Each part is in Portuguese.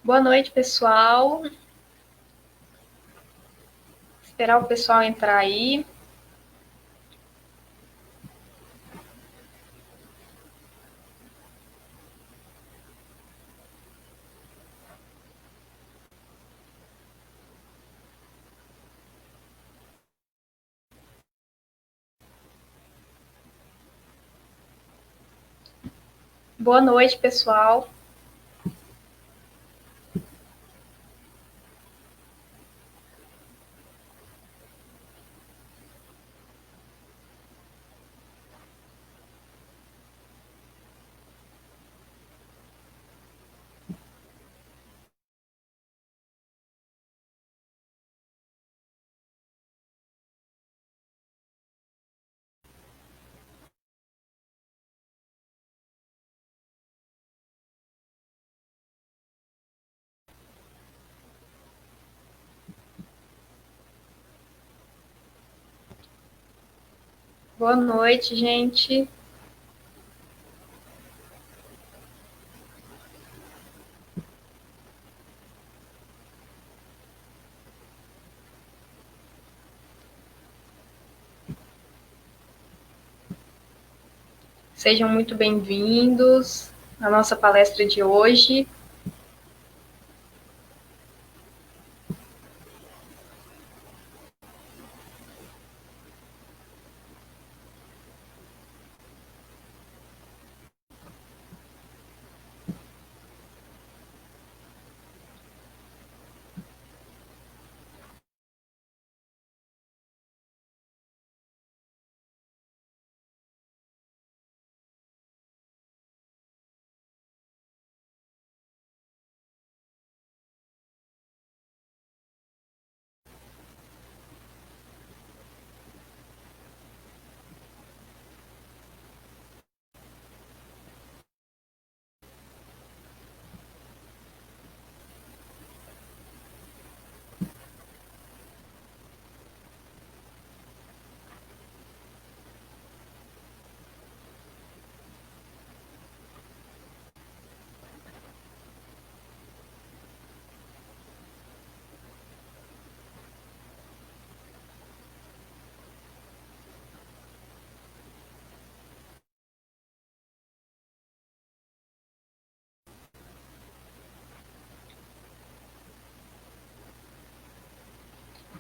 Boa noite, pessoal. Esperar o pessoal entrar aí. Boa noite, pessoal. Boa noite, gente. Sejam muito bem-vindos à nossa palestra de hoje.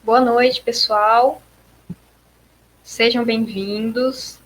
Boa noite, pessoal. Sejam bem-vindos.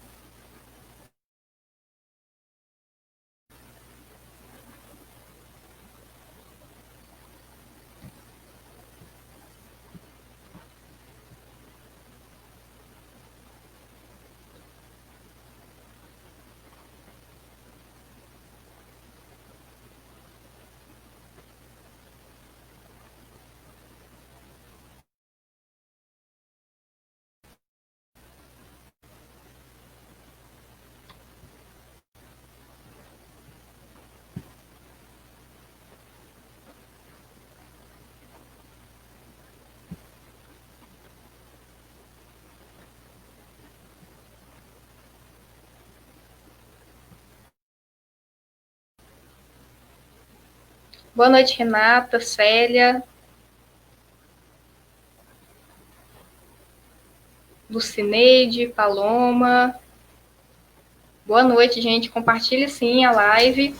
Boa noite, Renata, Célia, Lucineide, Paloma. Boa noite, gente. Compartilhe sim a live.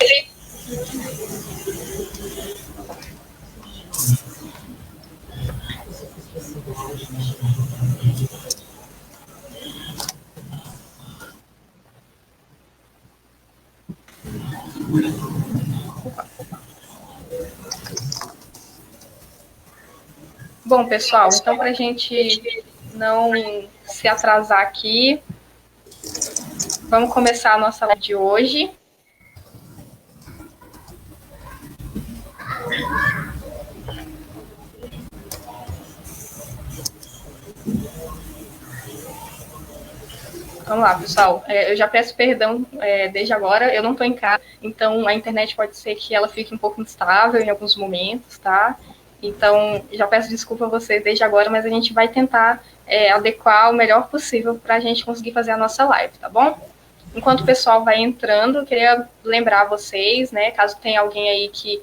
Bom, pessoal, então para a gente não se atrasar aqui, vamos começar a nossa live de hoje. Vamos lá, pessoal. Eu já peço perdão desde agora. Eu não estou em casa, então a internet pode ser que ela fique um pouco instável em alguns momentos, tá? Então, já peço desculpa a vocês desde agora, mas a gente vai tentar adequar o melhor possível para a gente conseguir fazer a nossa live, tá bom? Enquanto o pessoal vai entrando, eu queria lembrar vocês, né, caso tenha alguém aí que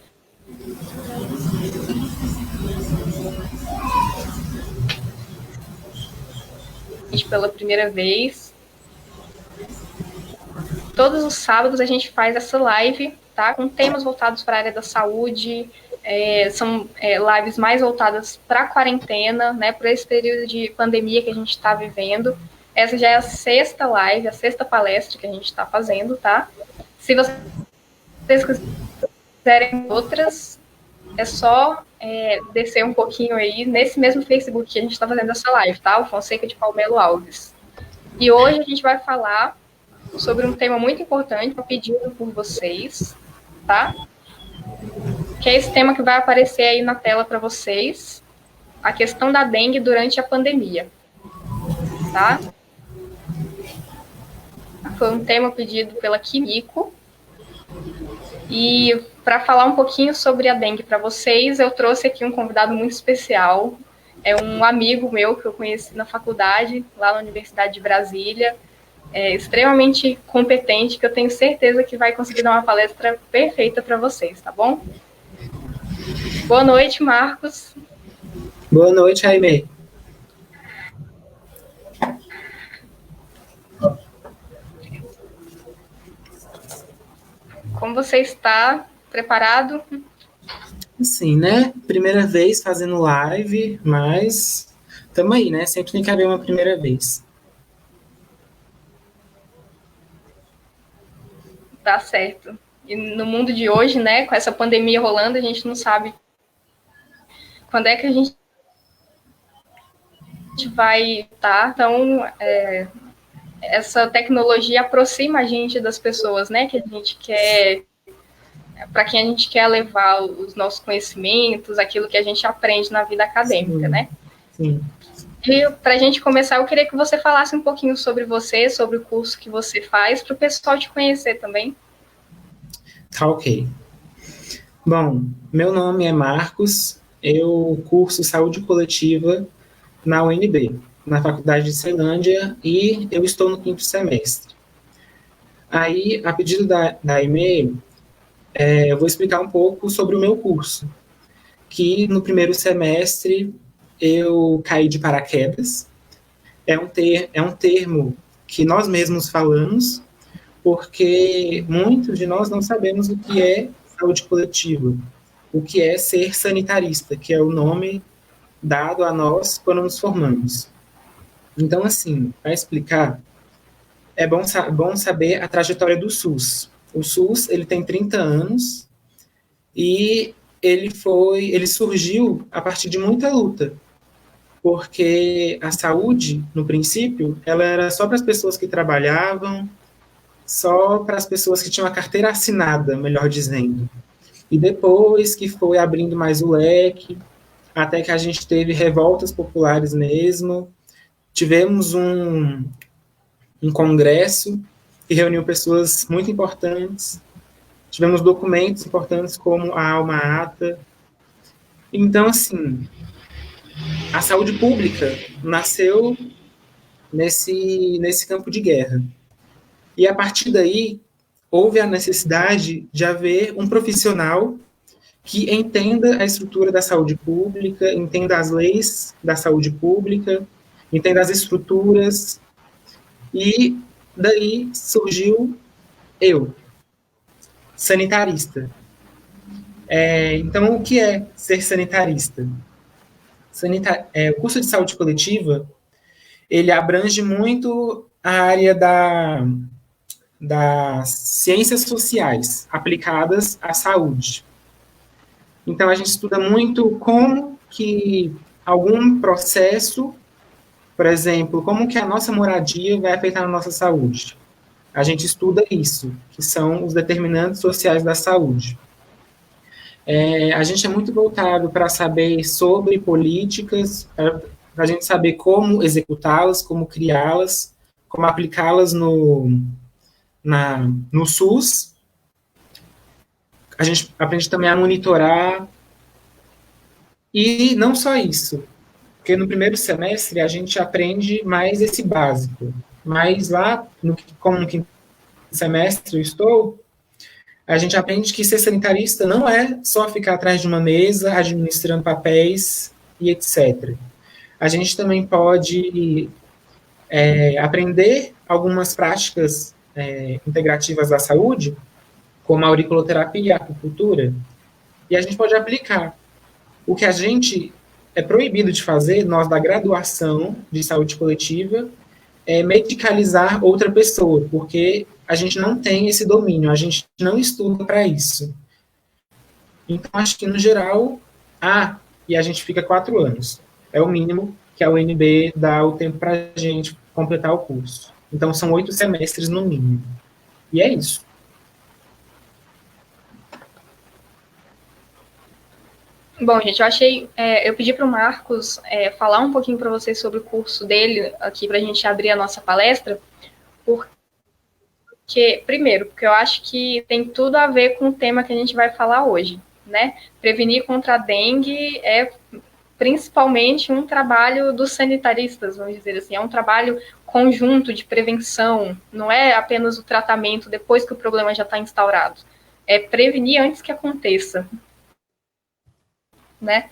pela primeira vez. Todos os sábados a gente faz essa live, tá? Com temas voltados para a área da saúde, são lives mais voltadas para a quarentena, né? Para esse período de pandemia que a gente está vivendo. Essa já é a sexta live, a sexta palestra que a gente está fazendo, tá? Se vocês quiserem outras, é só descer um pouquinho aí nesse mesmo Facebook que a gente está fazendo essa live, tá? O Fonseca de Palmelo Alves. E hoje a gente vai falar sobre um tema muito importante, pedido por vocês, tá? Que é esse tema que vai aparecer aí na tela para vocês, a questão da dengue durante a pandemia, tá? Foi um tema pedido pela Kimiko. E para falar um pouquinho sobre a dengue para vocês, eu trouxe aqui um convidado muito especial. É um amigo meu que eu conheci na faculdade, lá na Universidade de Brasília. Extremamente competente, que eu tenho certeza que vai conseguir dar uma palestra perfeita para vocês, tá bom? Boa noite, Marcos. Boa noite, Aimee. Como você está? Preparado? Sim, né? Primeira vez fazendo live, mas estamos aí, né? Sempre tem que haver uma primeira vez. Tá certo. E no mundo de hoje, né, com essa pandemia rolando, a gente não sabe quando é que a gente vai estar. Então, essa tecnologia aproxima a gente das pessoas, né, que a gente quer, para quem a gente quer levar os nossos conhecimentos, aquilo que a gente aprende na vida acadêmica, Sim, né? Sim. E para a gente começar, eu queria que você falasse um pouquinho sobre você, sobre o curso que você faz, para o pessoal te conhecer também. Tá ok. Bom, meu nome é Marcos, eu curso Saúde Coletiva na UNB, na Faculdade de Ceilândia, e eu estou no 5º semestre. Aí, a pedido da Aimee, eu vou explicar um pouco sobre o meu curso, que no primeiro semestre eu caí de paraquedas. É um termo que nós mesmos falamos, porque muitos de nós não sabemos o que é saúde coletiva, o que é ser sanitarista, que é o nome dado a nós quando nos formamos. Então, assim, para explicar, é bom saber a trajetória do SUS. O SUS, ele tem 30 anos e ele surgiu a partir de muita luta, porque a saúde, no princípio, ela era só para as pessoas que trabalhavam, só para as pessoas que tinham a carteira assinada, melhor dizendo. E depois que foi abrindo mais o leque, até que a gente teve revoltas populares mesmo, tivemos um congresso que reuniu pessoas muito importantes, tivemos documentos importantes como a Alma Ata. Então, assim, a saúde pública nasceu nesse campo de guerra. E a partir daí, houve a necessidade de haver um profissional que entenda a estrutura da saúde pública, entenda as leis da saúde pública, entenda as estruturas, e daí surgiu eu, sanitarista. Então, o que é ser sanitarista? O curso de saúde coletiva, ele abrange muito a área das ciências sociais aplicadas à saúde. Então, a gente estuda muito como que algum processo, por exemplo, como que a nossa moradia vai afetar a nossa saúde. A gente estuda isso, que são os determinantes sociais da saúde. A gente é muito voltado para saber sobre políticas, para a gente saber como executá-las, como criá-las, como aplicá-las no SUS. A gente aprende também a monitorar. E não só isso, porque no primeiro semestre a gente aprende mais esse básico. Mas lá, como no 5º semestre eu estou, a gente aprende que ser sanitarista não é só ficar atrás de uma mesa, administrando papéis e etc. A gente também pode aprender algumas práticas integrativas da saúde, como a auriculoterapia e a acupuntura, e a gente pode aplicar. O que a gente é proibido de fazer, nós da graduação de saúde coletiva, é medicalizar outra pessoa, porque a gente não tem esse domínio, a gente não estuda para isso. Então, acho que, no geral, e a gente fica 4 anos. É o mínimo que a UNB dá o tempo para a gente completar o curso. Então, são 8 semestres no mínimo. E é isso. Bom, gente, eu pedi para o Marcos falar um pouquinho para vocês sobre o curso dele aqui para a gente abrir a nossa palestra, porque eu acho que tem tudo a ver com o tema que a gente vai falar hoje, né? Prevenir contra a dengue é principalmente um trabalho dos sanitaristas, vamos dizer assim, é um trabalho conjunto de prevenção, não é apenas o tratamento depois que o problema já está instaurado, é prevenir antes que aconteça, né?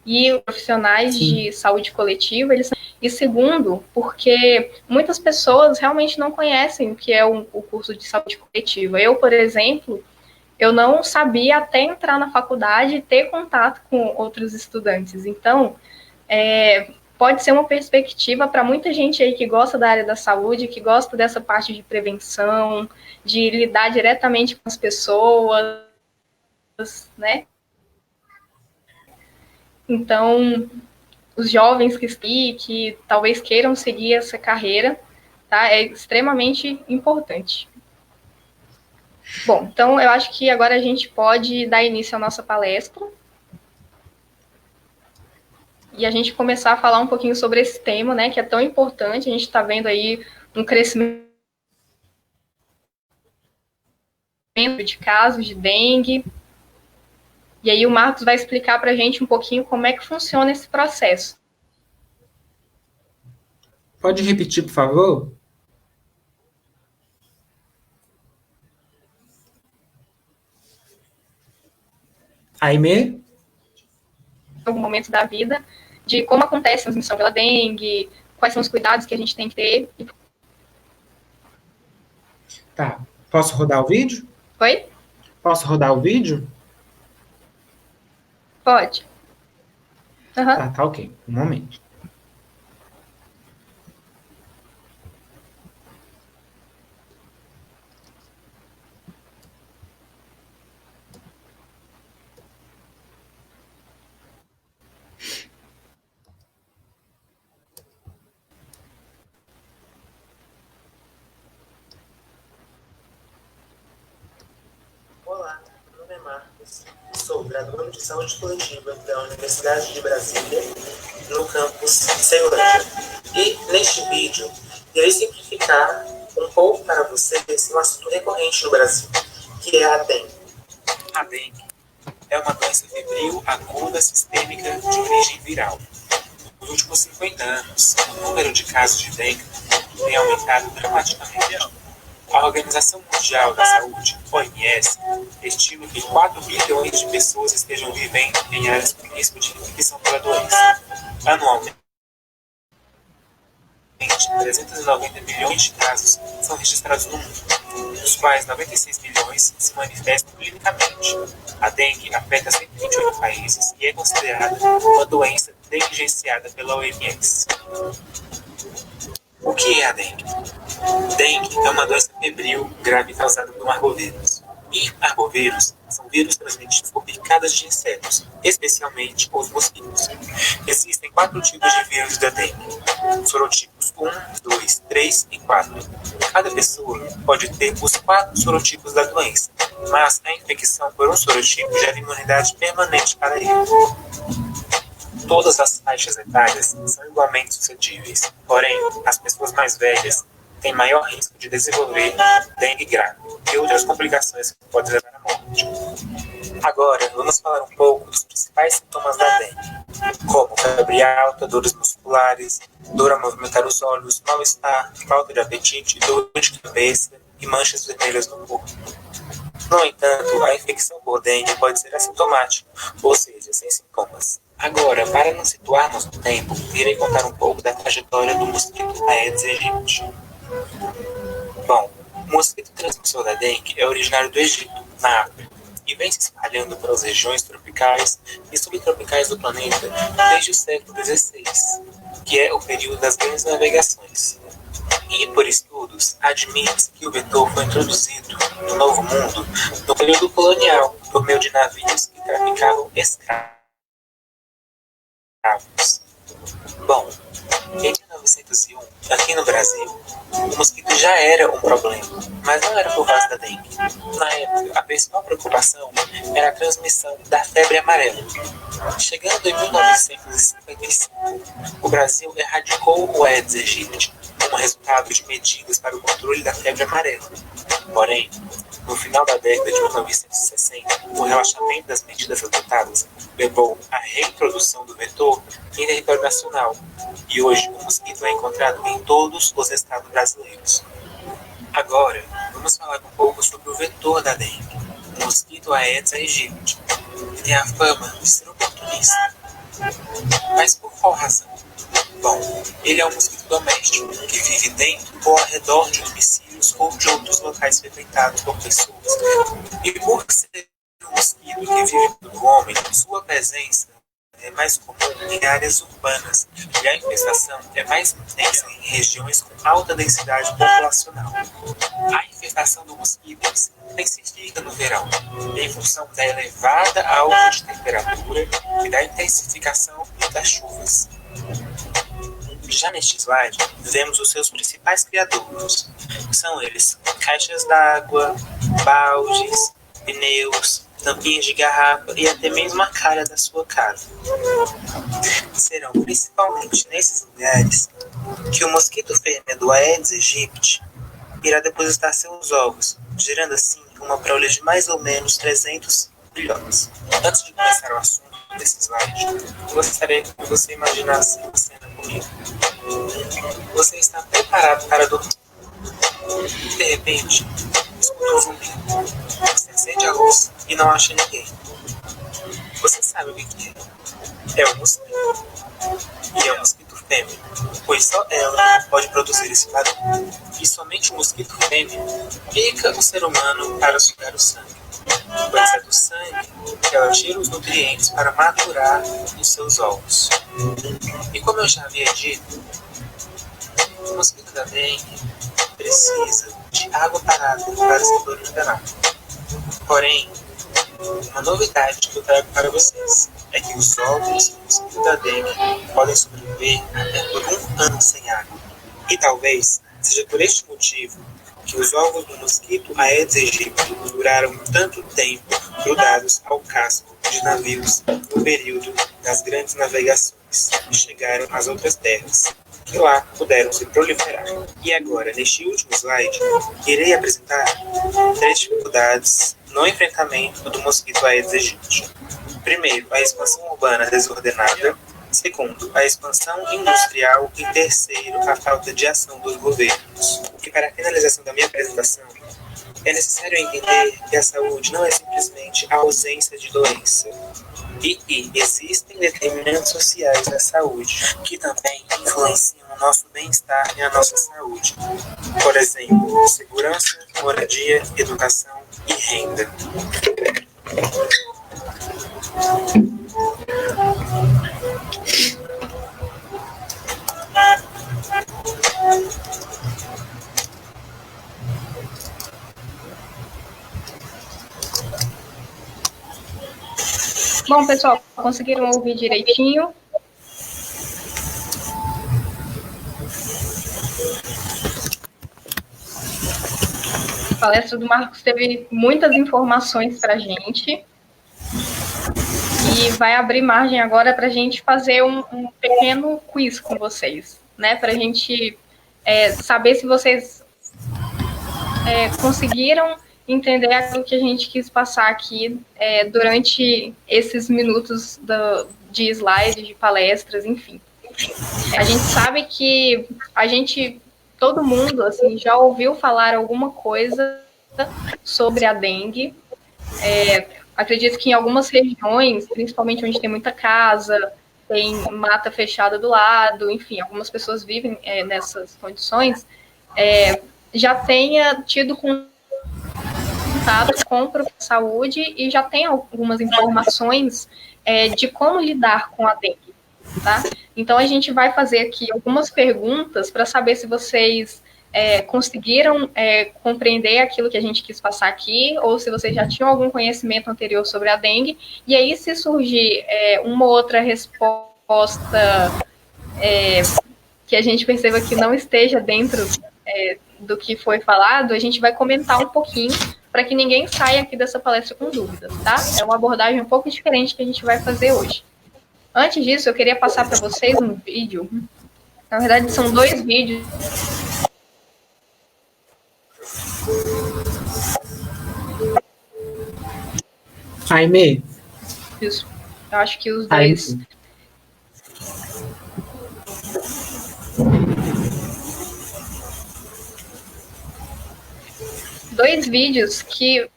E os profissionais de saúde coletiva, e segundo, porque muitas pessoas realmente não conhecem o que é o curso de saúde coletiva. Eu, por exemplo, eu não sabia até entrar na faculdade e ter contato com outros estudantes. Então, pode ser uma perspectiva para muita gente aí que gosta da área da saúde, que gosta dessa parte de prevenção, de lidar diretamente com as pessoas, né? Então, os jovens que talvez queiram seguir essa carreira, tá? É extremamente importante. Bom, então eu acho que agora a gente pode dar início à nossa palestra e a gente começar a falar um pouquinho sobre esse tema, né, que é tão importante. A gente está vendo aí um crescimento de casos de dengue. E aí o Marcos vai explicar para a gente um pouquinho como é que funciona esse processo. Pode repetir, por favor? Aimee? Em algum momento da vida, de como acontece a transmissão pela dengue, quais são os cuidados que a gente tem que ter. Tá. Posso rodar o vídeo? Oi? Posso rodar o vídeo? Pode. Uhum. Tá ok. Um momento. Olá, meu nome é Marcos, sou graduando de saúde coletiva da Universidade de Brasília, no campus Ceilândia. E neste vídeo, irei simplificar um pouco para vocês um assunto recorrente no Brasil, que é a dengue. A dengue é uma doença febril aguda sistêmica de origem viral. Nos últimos 50 anos, o número de casos de dengue tem aumentado dramaticamente. A Organização Mundial da Saúde, OMS, estima que 4 bilhões de pessoas estejam vivendo em áreas com risco de infecção pela doença. Anualmente, 390 milhões de casos são registrados no mundo, dos quais 96 milhões se manifestam clinicamente. A dengue afeta 128 países e é considerada uma doença negligenciada pela OMS. O que é a dengue? Dengue é uma doença febril grave causada por arbovírus. E arbovírus são vírus transmitidos por picadas de insetos, especialmente os mosquitos. Existem 4 tipos de vírus da dengue: sorotipos 1, 2, 3 e 4. Cada pessoa pode ter os 4 sorotipos da doença, mas a infecção por um sorotipo gera imunidade permanente para ele. Todas as faixas etárias são igualmente suscetíveis, porém, as pessoas mais velhas têm maior risco de desenvolver dengue grave e outras complicações que podem levar à morte. Agora, vamos falar um pouco dos principais sintomas da dengue, como febre alta, dores musculares, dor a movimentar os olhos, mal-estar, falta de apetite, dor de cabeça e manchas vermelhas no corpo. No entanto, a infecção por dengue pode ser assintomática, ou seja, sem sintomas. Agora, para nos situarmos no tempo, irei contar um pouco da trajetória do mosquito Aedes aegypti. Bom, o mosquito transmissor da dengue é originário do Egito, na África, e vem se espalhando pelas regiões tropicais e subtropicais do planeta desde o século XVI, que é o período das grandes navegações. E, por estudos, admite-se que o vetor foi introduzido no Novo Mundo no período colonial, por meio de navios que traficavam escravos. Bom, em 1901, aqui no Brasil, o mosquito já era um problema, mas não era por causa da dengue. Na época, a principal preocupação era a transmissão da febre amarela. Chegando em 1955, o Brasil erradicou o Aedes aegypti como resultado de medidas para o controle da febre amarela. Porém, no final da década de 1960, o relaxamento das medidas adotadas levou à reintrodução do vetor em território nacional, e hoje o mosquito é encontrado em todos os estados brasileiros. Agora, vamos falar um pouco sobre o vetor da dengue, o mosquito Aedes aegypti, que tem a fama de ser oportunista. Mas por qual razão? Bom, ele é um mosquito doméstico que vive dentro ou ao redor de domicílios ou de outros locais frequentados por pessoas. E por ser um mosquito que vive do homem, sua presença é mais comum em áreas urbanas e a infestação é mais intensa em regiões com alta densidade populacional. A infestação do mosquito se intensifica no verão, em função da elevada alta de temperatura e da intensificação das chuvas. Já neste slide, vemos os seus principais criadouros. São eles caixas d'água, baldes, pneus, tampinhas de garrafa e até mesmo a calha da sua casa. Serão principalmente nesses lugares que o mosquito fêmea do Aedes aegypti irá depositar seus ovos, gerando assim uma prole de mais ou menos 300 filhotes. Antes de começar o assunto desse slide, eu gostaria que você imaginasse uma cena comigo. Você está preparado para dormir. De repente, escuta um zumbido. Você acende a luz e não acha ninguém. Você sabe o que é? É um mosquito. E é um mosquito fêmea, pois só ela pode produzir esse barulho. E somente o mosquito fêmea pica o ser humano para sugar o sangue. Pois é do sangue que ela tira os nutrientes para maturar os seus ovos. E como eu já havia dito, o mosquito da dengue precisa de água parada para se proliferar. Porém, uma novidade que eu trago para vocês é que os ovos do mosquito da dengue podem sobreviver até por 1 ano sem água. E talvez seja por este motivo que os ovos do mosquito Aedes aegypti duraram tanto tempo grudados ao casco de navios no período das grandes navegações e chegaram às outras terras, que lá puderam se proliferar. E agora, neste último slide, irei apresentar 3 dificuldades no enfrentamento do mosquito Aedes aegypti. Primeiro, a expansão urbana desordenada. Segundo, a expansão industrial. E terceiro, a falta de ação dos governos. E para a finalização da minha apresentação, é necessário entender que a saúde não é simplesmente a ausência de doença, e que existem determinantes sociais da saúde que também influenciam o nosso bem-estar e a nossa saúde. Por exemplo, segurança, moradia, educação e renda. Bom, pessoal, conseguiram ouvir direitinho? A palestra do Marcos teve muitas informações para a gente e vai abrir margem agora para a gente fazer um pequeno quiz com vocês, né? Para a gente saber se vocês conseguiram entender aquilo que a gente quis passar aqui durante esses minutos de slides, de palestras, enfim. A gente sabe que todo mundo assim, já ouviu falar alguma coisa sobre a dengue. Acredito que em algumas regiões, principalmente onde tem muita casa, tem mata fechada do lado, enfim, algumas pessoas vivem nessas condições, já tenha tido contato com o profissional de saúde e já tem algumas informações de como lidar com a dengue, tá? Então, a gente vai fazer aqui algumas perguntas para saber se vocês conseguiram compreender aquilo que a gente quis passar aqui, ou se vocês já tinham algum conhecimento anterior sobre a dengue, e aí se surgir uma outra resposta que a gente perceba que não esteja dentro do que foi falado, a gente vai comentar um pouquinho para que ninguém saia aqui dessa palestra com dúvidas, tá? É uma abordagem um pouco diferente que a gente vai fazer hoje. Antes disso, eu queria passar para vocês um vídeo, na verdade são 2 vídeos, Aimee. Isso. Eu acho que os dois. Dois vídeos que.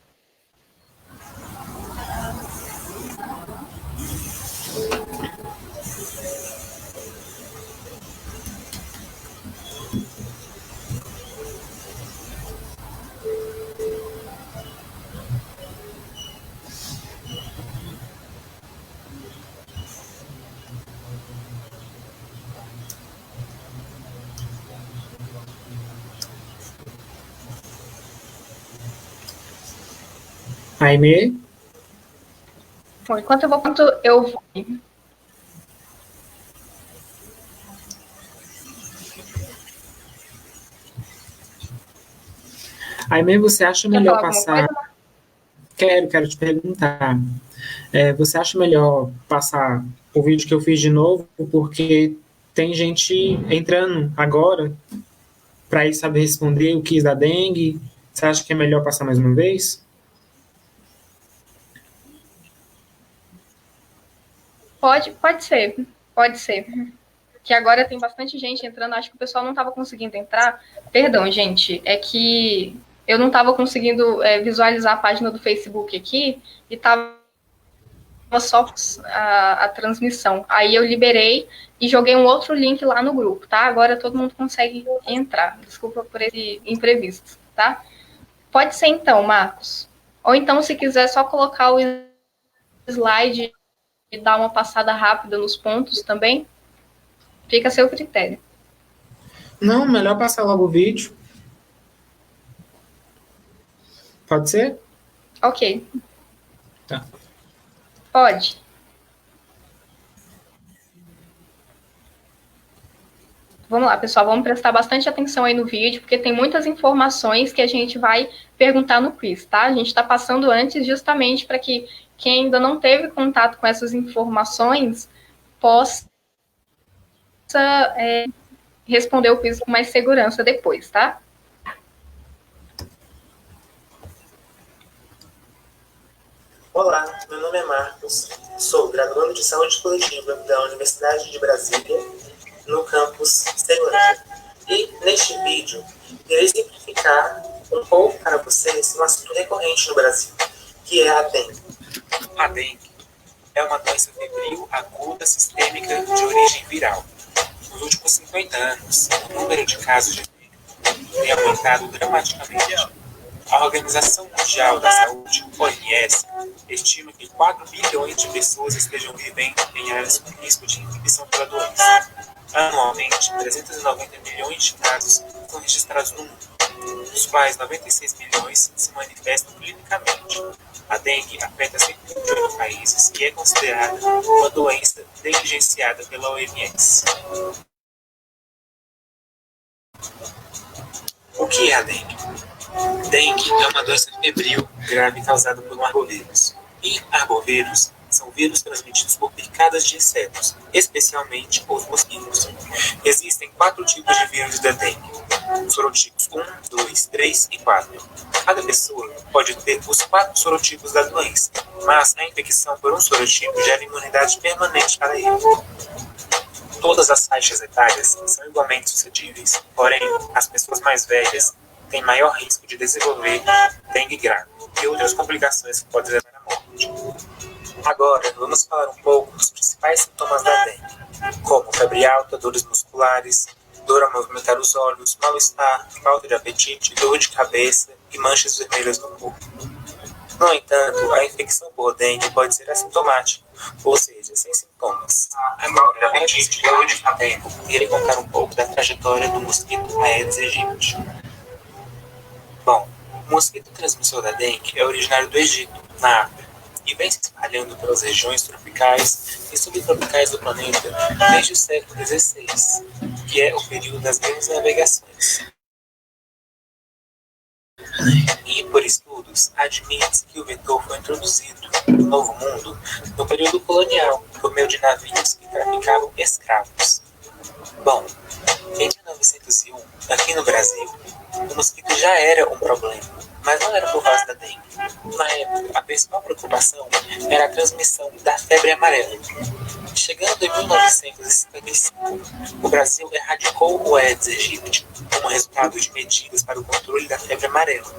Aimee? Enquanto eu vou. Aimee, você acha melhor passar... Quero te perguntar. Você acha melhor passar o vídeo que eu fiz de novo? Porque tem gente entrando agora para ir saber responder o quiz da dengue. Você acha que é melhor passar mais uma vez? Pode ser. Que agora tem bastante gente entrando, acho que o pessoal não estava conseguindo entrar. Perdão, gente, é que eu não estava conseguindo visualizar a página do Facebook aqui e estava só a transmissão. Aí eu liberei e joguei um outro link lá no grupo, tá? Agora todo mundo consegue entrar. Desculpa por esse imprevisto, tá? Pode ser então, Marcos. Ou então, se quiser, só colocar o slide e dar uma passada rápida nos pontos também. Fica a seu critério. Não, melhor passar logo o vídeo. Pode ser? Ok. Tá. Pode. Vamos lá, pessoal, vamos prestar bastante atenção aí no vídeo, porque tem muitas informações que a gente vai perguntar no quiz, tá? A gente está passando antes justamente para que quem ainda não teve contato com essas informações possa responder o quiz com mais segurança depois, tá? Olá, meu nome é Marcos, sou graduando de Saúde Coletiva da Universidade de Brasília, no campus Ceilândia. E neste vídeo, irei simplificar um pouco para vocês um assunto recorrente no Brasil, que é a dengue. A dengue é uma doença febril aguda sistêmica de origem viral. Nos últimos 50 anos, o número de casos de dengue tem aumentado dramaticamente. A Organização Mundial da Saúde, OMS, estima que 4 bilhões de pessoas estejam vivendo em áreas com risco de infecção pela doença. Anualmente, 390 milhões de casos são registrados no mundo, dos quais 96 milhões se manifestam clinicamente. A dengue afeta 128 países e é considerada uma doença negligenciada pela OMS. O que é a dengue? Dengue é uma doença febril grave causada por um arbovirus. E arbovírus são vírus transmitidos por picadas de insetos, especialmente os mosquitos. Existem 4 tipos de vírus da dengue: os sorotipos 1, 2, 3 e 4. Cada pessoa pode ter os 4 sorotipos da doença, mas a infecção por um sorotipo gera imunidade permanente para ele. Todas as faixas etárias são igualmente suscetíveis, porém, as pessoas mais velhas têm maior risco de desenvolver dengue grave e outras complicações que podem levar à morte. Agora, vamos falar um pouco dos principais sintomas da dengue, como febre alta, dores musculares, dor a movimentar os olhos, mal-estar, falta de apetite, dor de cabeça e manchas vermelhas no corpo. No entanto, a infecção por dengue pode ser assintomática, ou seja, sem sintomas. Agora, antes de irei contar um pouco da trajetória do mosquito Aedes aegypti. Bom, o mosquito transmissor da dengue é originário do Egito, na África, e vem se espalhando pelas regiões tropicais e subtropicais do planeta desde o século XVI, que é o período das grandes navegações. E, por estudos, admite-se que o vetor foi introduzido no Novo Mundo no período colonial, por meio de navios que traficavam escravos. Bom, em 1901, aqui no Brasil, o mosquito já era um problema, mas não era por causa da dengue. Na época, a principal preocupação era a transmissão da febre amarela. Chegando em 1955, o Brasil erradicou o Aedes aegypti como resultado de medidas para o controle da febre amarela.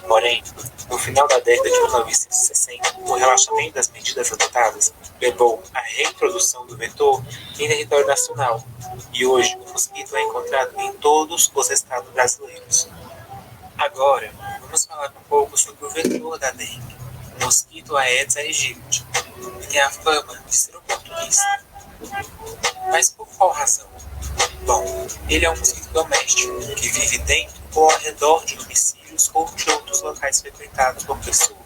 Porém, no final da década de 1960, o relaxamento das medidas adotadas levou à reintrodução do vetor em território nacional, e hoje o mosquito é encontrado em todos os estados brasileiros. Agora, vamos falar um pouco sobre o vetor da dengue, o mosquito Aedes aegypti, que tem a fama de ser oportunista. Mas por qual razão? Bom, ele é um mosquito doméstico que vive dentro ou ao redor de domicílios ou de outros locais frequentados por pessoas.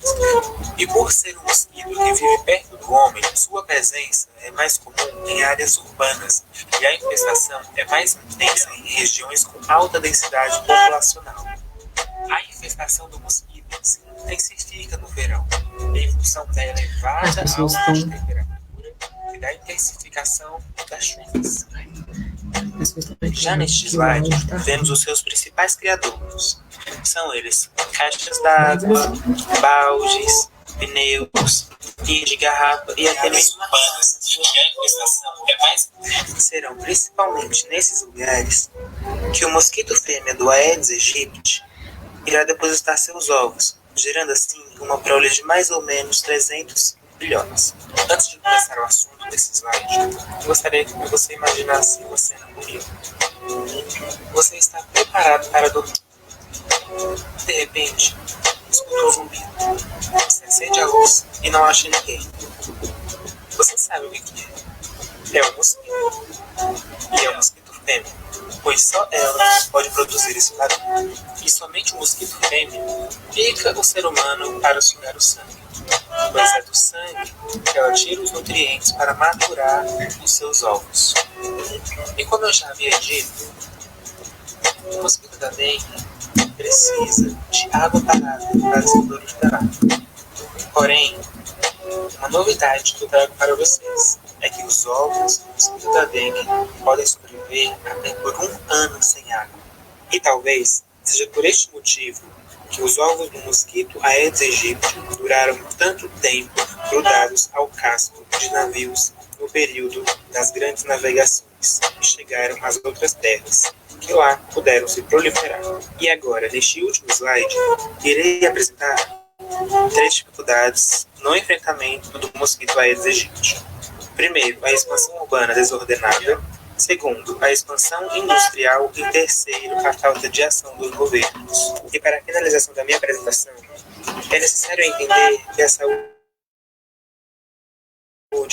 E por ser um mosquito que vive perto do homem, sua presença é mais comum em áreas urbanas e a infestação é mais intensa em regiões com alta densidade populacional. A infestação do mosquito se intensifica no verão, em função da elevada alta de temperatura e da intensificação das chuvas. Já neste slide, vemos os seus principais criadouros. São eles caixas d'água, baldes, pneus, linha de garrafa e até mesmo panas. E a infestação é mais intensa. Serão principalmente nesses lugares que o mosquito fêmea do Aedes aegypti irá depositar seus ovos, gerando assim uma prole de mais ou menos 300 bilhões. Antes de começar o assunto desse slide, gostaria que você imaginasse uma cena comigo. Você está preparado para dormir. De repente, escuta um zumbido. Você acende a luz e não acha ninguém. Você sabe o que é? É um mosquito. E é um mosquito fêmea, pois só ela pode produzir esse barulho. E somente o mosquito fêmea pica o ser humano para sugar o sangue, pois é do sangue que ela tira os nutrientes para maturar os seus ovos. E como eu já havia dito, o mosquito da dengue precisa de água parada para se proliferar. Porém, uma novidade que eu trago para vocês é que os ovos do mosquito da dengue podem sobreviver até por 1 ano sem água. E talvez seja por este motivo que os ovos do mosquito Aedes aegypti duraram tanto tempo grudados ao casco de navios no período das grandes navegações e chegaram às outras terras, que lá puderam se proliferar. E agora, neste último slide, irei apresentar 3 dificuldades no enfrentamento do mosquito Aedes aegypti. Primeiro, a expansão urbana desordenada. Segundo, a expansão industrial. E terceiro, a falta de ação dos governos. E para a finalização da minha apresentação, é necessário entender que a saúde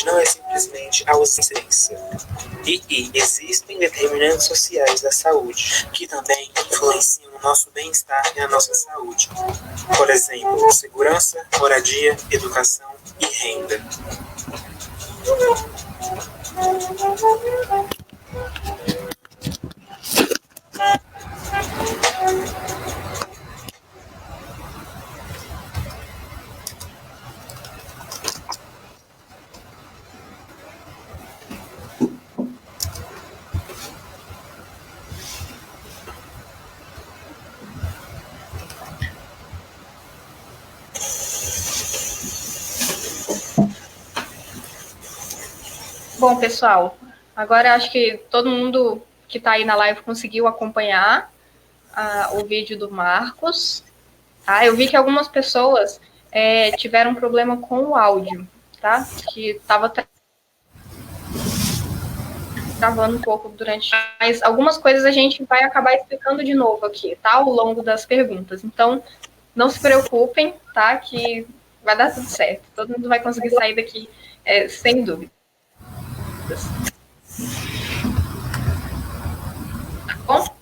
não é simplesmente a ausência, e que existem determinantes sociais da saúde que também influenciam no nosso bem-estar e na nossa saúde. Por exemplo, segurança, moradia, educação e renda. Bom, pessoal, agora acho que todo mundo que está aí na live conseguiu acompanhar o vídeo do Marcos. Eu vi que algumas pessoas tiveram problema com o áudio. tá? Que estava travando um pouco durante... Mas algumas coisas a gente vai acabar explicando de novo aqui, tá? Ao longo das perguntas. Então, não se preocupem, tá? Que vai dar tudo certo. Todo mundo vai conseguir sair daqui sem dúvidas. Tá bom?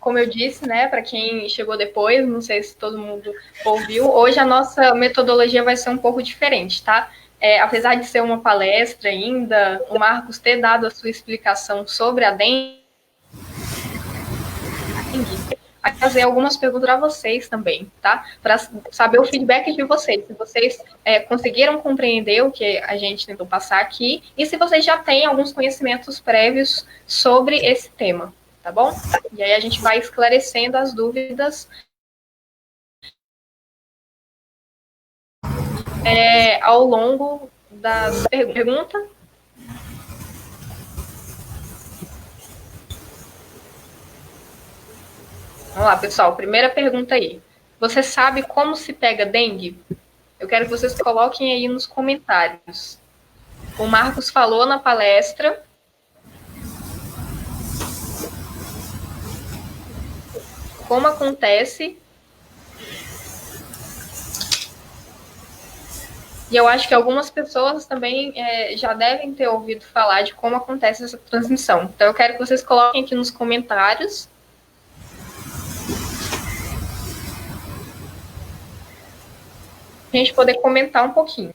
Como eu disse, né, para quem chegou depois, não sei se todo mundo ouviu, hoje a nossa metodologia vai ser um pouco diferente, tá? Apesar de ser uma palestra ainda, o Marcos ter dado a sua explicação sobre a dengue, vai fazer algumas perguntas para vocês também, tá? Para saber o feedback de vocês, se vocês conseguiram compreender o que a gente tentou passar aqui e se vocês já têm alguns conhecimentos prévios sobre esse tema, tá bom? E aí a gente vai esclarecendo as dúvidas ao longo das perguntas. Vamos lá, pessoal. Primeira pergunta aí. Você sabe como se pega dengue? Eu quero que vocês coloquem aí nos comentários. O Marcos falou na palestra. Como acontece? E eu acho que algumas pessoas também já devem ter ouvido falar de como acontece essa transmissão. Então, eu quero que vocês coloquem aqui nos comentários. A gente poder comentar um pouquinho.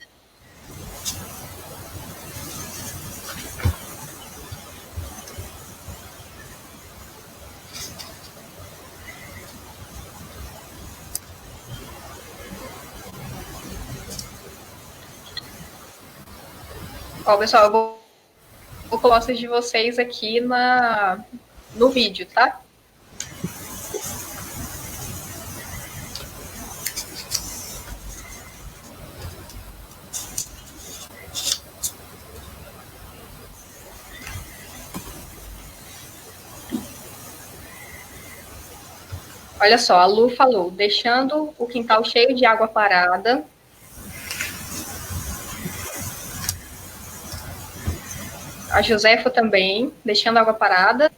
Ó, pessoal, eu vou colocar vocês de vocês aqui no vídeo, tá? Olha só, a Lu falou, deixando o quintal cheio de água parada. A Josefa também, deixando a água parada.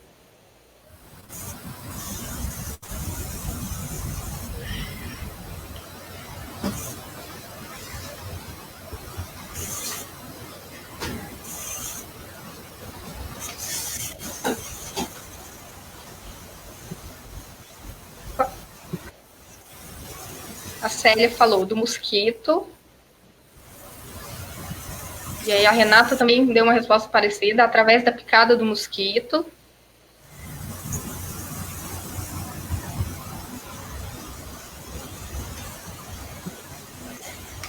A Célia falou do mosquito. E aí a Renata também deu uma resposta parecida, através da picada do mosquito.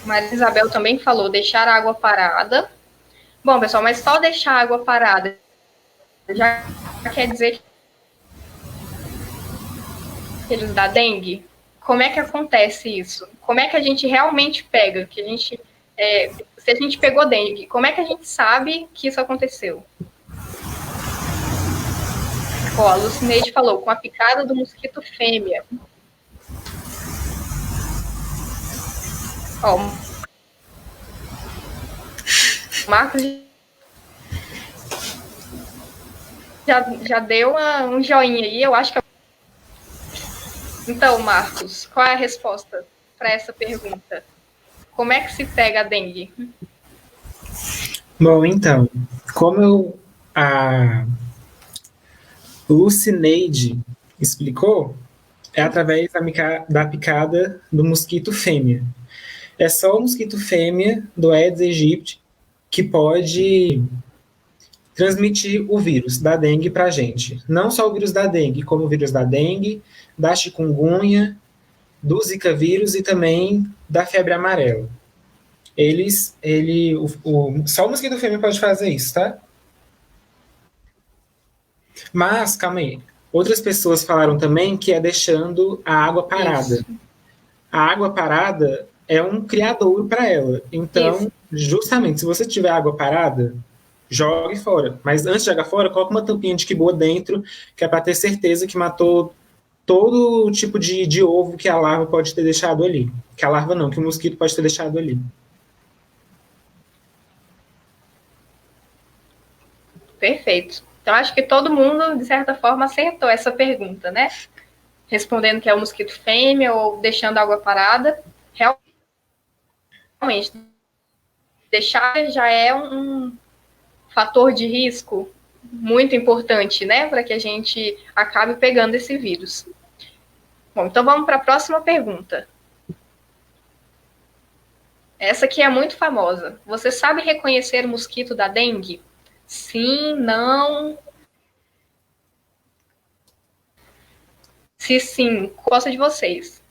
Maria Isabel também falou deixar a água parada. Bom, pessoal, mas só deixar a água parada já quer dizer que eles dá dengue? Como é que acontece isso? Como é que a gente realmente pega? Que a gente, se a gente pegou dengue, como é que a gente sabe que isso aconteceu? Ó, a Lucineide falou, com a picada do mosquito fêmea. Ó, o Marcos já deu um joinha aí, eu acho que... Então, Marcos, qual é a resposta para essa pergunta? Como é que se pega a dengue? Bom, então, como a Lucineide explicou, é através da picada do mosquito fêmea. É só o mosquito fêmea do Aedes aegypti que pode transmitir o vírus da dengue para a gente. Não só o vírus da dengue, como o vírus da dengue, da chikungunya, do zika vírus e também da febre amarela. Só o mosquito fêmea pode fazer isso, tá? Mas, calma aí, outras pessoas falaram também que é deixando a água parada. Isso. A água parada é um criadouro para ela. Então, isso. Justamente, se você tiver água parada, jogue fora. Mas antes de jogar fora, coloca uma tampinha de quiboa dentro, que é para ter certeza que matou todo tipo de ovo que a larva pode ter deixado ali. Que a larva não, que o mosquito pode ter deixado ali. Perfeito. Então, acho que todo mundo, de certa forma, acertou essa pergunta, né? Respondendo que é o mosquito fêmea ou deixando água parada. Realmente, deixar já é um fator de risco muito importante, né? Para que a gente acabe pegando esse vírus. Bom, então vamos para a próxima pergunta. Essa aqui é muito famosa. Você sabe reconhecer o mosquito da dengue? Sim, não. Se sim, gosto de vocês.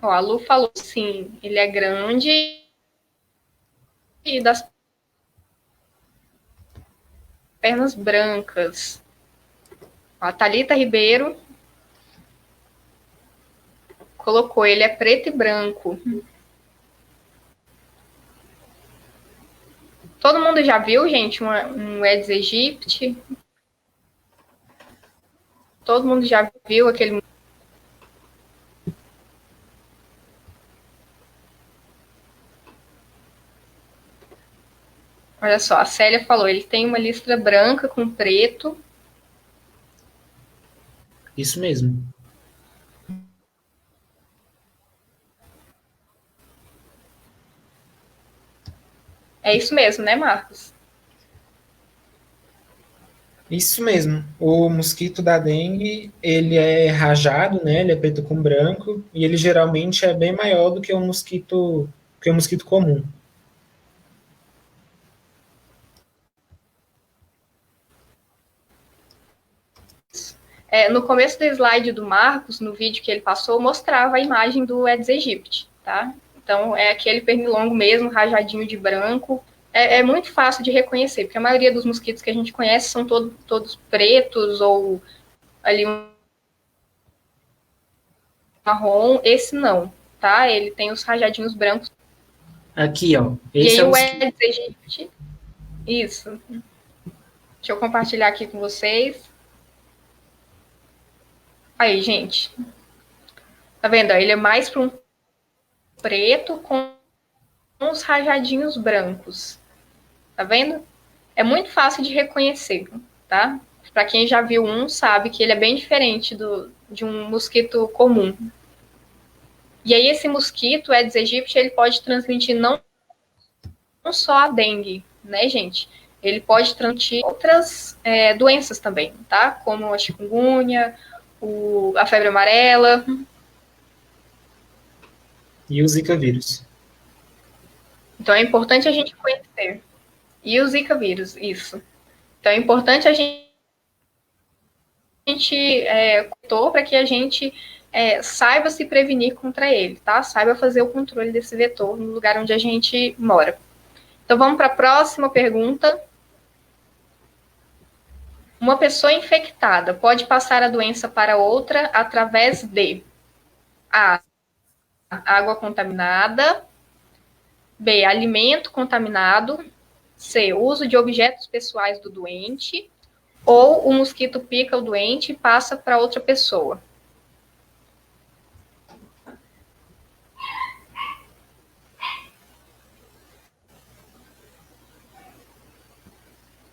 Ó, a Lu falou sim, ele é grande e das pernas brancas. A Thalita Ribeiro colocou, ele é preto e branco. Todo mundo já viu, gente, um Aedes aegypti? Todo mundo já viu aquele... Olha só, a Célia falou, ele tem uma listra branca com preto. Isso mesmo. É isso mesmo, né, Marcos? Isso mesmo. O mosquito da dengue, ele é rajado, né? Ele é preto com branco e ele geralmente é bem maior do que um mosquito comum. No começo do slide do Marcos, no vídeo que ele passou, mostrava a imagem do Aedes aegypti, tá? Então, é aquele pernilongo mesmo, rajadinho de branco. É muito fácil de reconhecer, porque a maioria dos mosquitos que a gente conhece são todos pretos ou ali um marrom. Esse não, tá? Ele tem os rajadinhos brancos. Aqui, ó. E Esse aí é o Aedes aegypti, isso. Deixa eu compartilhar aqui com vocês. Aí, gente. Tá vendo? Ele é mais para um preto com uns rajadinhos brancos. Tá vendo? É muito fácil de reconhecer, tá? Para quem já viu um, sabe que ele é bem diferente de um mosquito comum. E aí esse mosquito, Aedes aegypti, ele pode transmitir não só a dengue, né, gente? Ele pode transmitir outras doenças também, tá? Como a chikungunya, a febre amarela. E o Zika vírus. Então é importante a gente conhecer. E o Zika vírus, isso. Então é importante a gente para que a gente saiba se prevenir contra ele, tá? Saiba fazer o controle desse vetor no lugar onde a gente mora. Então vamos para a próxima pergunta. Uma pessoa infectada pode passar a doença para outra através de A, água contaminada, B, alimento contaminado, C, uso de objetos pessoais do doente, ou o mosquito pica o doente e passa para outra pessoa.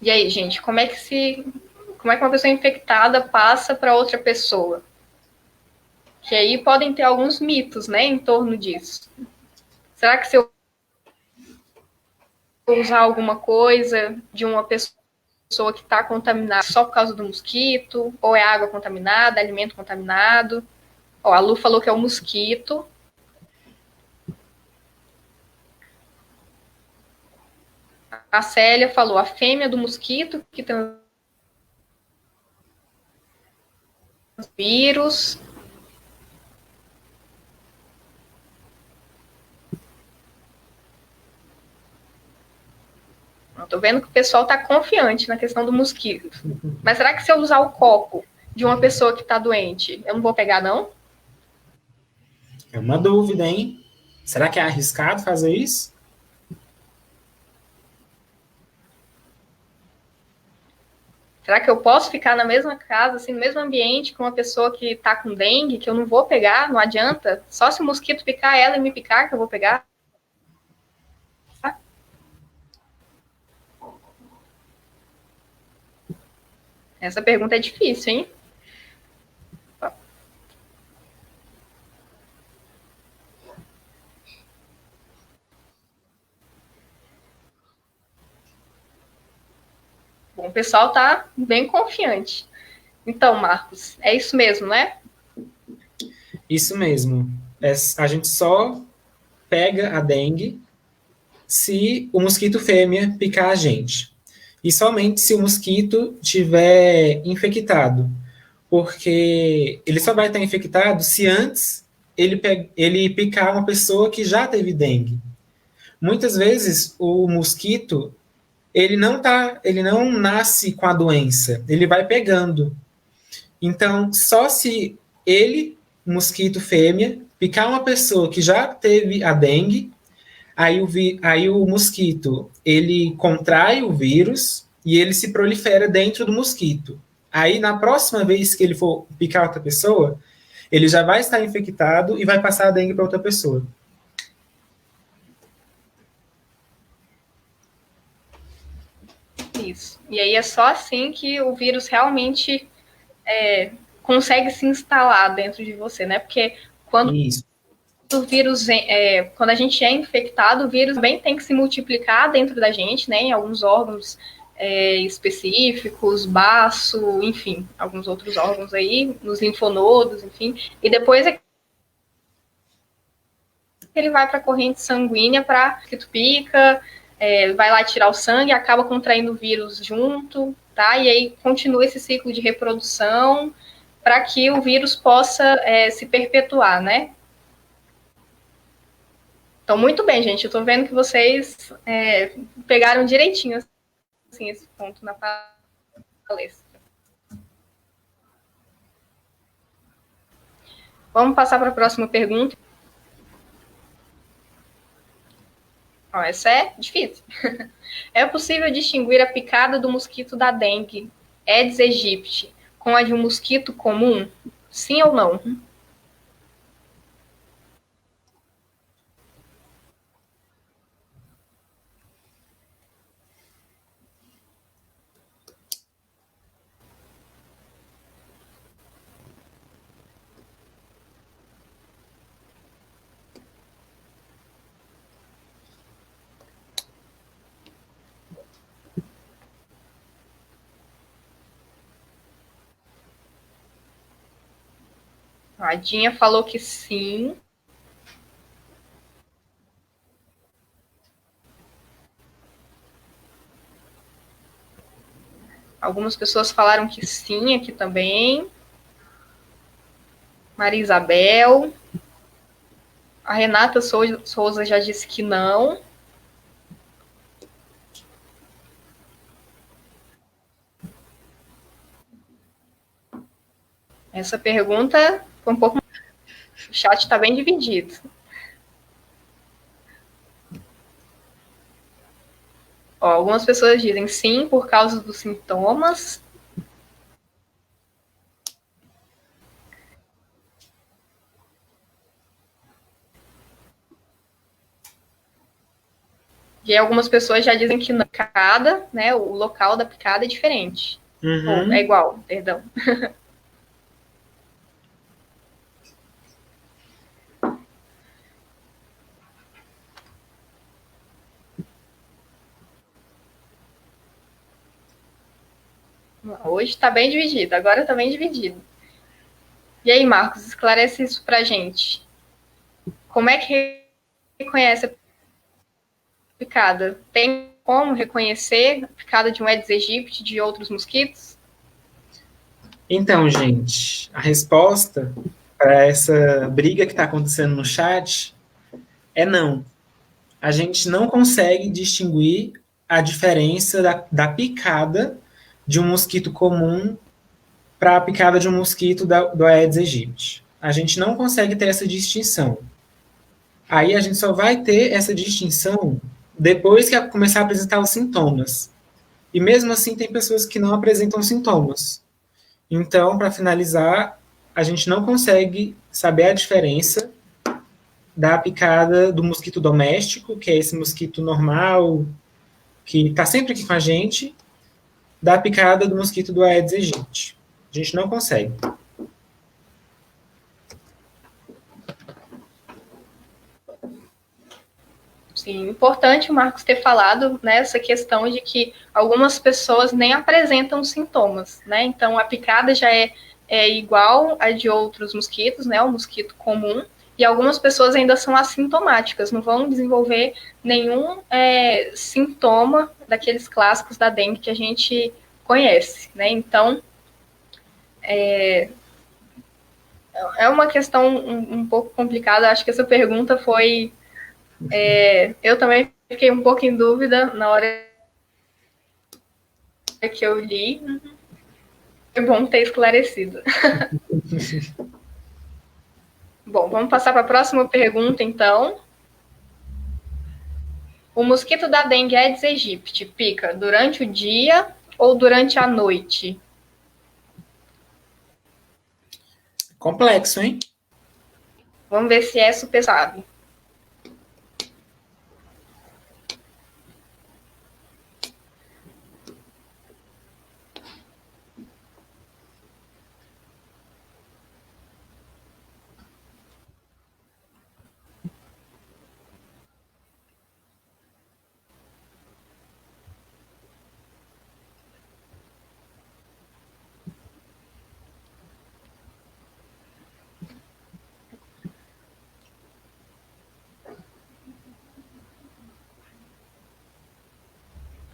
E aí, gente, como é que uma pessoa infectada passa para outra pessoa? Que aí podem ter alguns mitos, né, em torno disso. Será que se eu usar alguma coisa de uma pessoa que está contaminada só por causa do mosquito, ou é água contaminada, alimento contaminado? Ó, a Lu falou que é o mosquito. A Célia falou, a fêmea do mosquito que tem vírus. Estou vendo que o pessoal está confiante na questão do mosquito. Mas será que se eu usar o copo de uma pessoa que está doente, eu não vou pegar, não? É uma dúvida, hein? Será que é arriscado fazer isso? Será que eu posso ficar na mesma casa, assim, no mesmo ambiente com uma pessoa que está com dengue, que eu não vou pegar? Não adianta? Só se o mosquito picar ela e me picar que eu vou pegar? Essa pergunta é difícil, hein? Bom, o pessoal está bem confiante. Então, Marcos, é isso mesmo, né? Isso mesmo. A gente só pega a dengue se o mosquito fêmea picar a gente. E somente se o mosquito tiver infectado. Porque ele só vai estar infectado se antes ele picar uma pessoa que já teve dengue. Muitas vezes o mosquito ele não nasce com a doença, ele vai pegando. Então, só se ele, mosquito fêmea, picar uma pessoa que já teve a dengue, aí o mosquito ele contrai o vírus e ele se prolifera dentro do mosquito. Aí, na próxima vez que ele for picar outra pessoa, ele já vai estar infectado e vai passar a dengue para outra pessoa. Isso. E aí é só assim que o vírus realmente consegue se instalar dentro de você, né? Porque quando Isso. o vírus, quando a gente é infectado, o vírus também tem que se multiplicar dentro da gente, né? Em alguns órgãos específicos, baço, enfim, alguns outros órgãos aí, nos linfonodos, enfim. E depois é que ele vai para a corrente sanguínea para que tu pica, vai lá tirar o sangue, acaba contraindo o vírus junto, tá? E aí continua esse ciclo de reprodução para que o vírus possa se perpetuar, né? Então, muito bem, gente. Eu estou vendo que vocês pegaram direitinho assim, esse ponto na palestra. Vamos passar para a próxima pergunta. Essa é difícil. É possível distinguir a picada do mosquito da dengue, Aedes aegypti, com a de um mosquito comum? Sim ou não? A Dinha falou que sim. Algumas pessoas falaram que sim aqui também. Maria Isabel. A Renata Souza já disse que não. Essa pergunta foi um pouco... O chat está bem dividido. Ó, algumas pessoas dizem sim por causa dos sintomas. E algumas pessoas já dizem que na picada, né, o local da picada é diferente. Uhum. Ou é igual, perdão. Hoje está bem dividido, agora está bem dividido. E aí, Marcos, esclarece isso pra gente. Como é que reconhece a picada? Tem como reconhecer a picada de um Aedes aegypti de outros mosquitos? Então, gente, a resposta para essa briga que está acontecendo no chat é não. A gente não consegue distinguir a diferença da picada de um mosquito comum para a picada de um mosquito do Aedes aegypti. A gente não consegue ter essa distinção. Aí a gente só vai ter essa distinção depois que começar a apresentar os sintomas. E mesmo assim tem pessoas que não apresentam sintomas. Então, para finalizar, a gente não consegue saber a diferença da picada do mosquito doméstico, que é esse mosquito normal, que está sempre aqui com a gente, da picada do mosquito do Aedes aegypti. A gente não consegue. Sim, importante o Marcos ter falado nessa questão de que algumas pessoas nem apresentam sintomas, né? Então, a picada já é igual a de outros mosquitos, né? O mosquito comum, e algumas pessoas ainda são assintomáticas, não vão desenvolver nenhum sintoma daqueles clássicos da dengue que a gente conhece, né? Então, é uma questão um pouco complicada. Acho que essa pergunta foi... eu também fiquei um pouco em dúvida na hora que eu li. Foi bom ter esclarecido. Bom, vamos passar para a próxima pergunta, então. O mosquito da dengue Aedes aegypti pica durante o dia ou durante a noite? Complexo, hein? Vamos ver se é super sabe.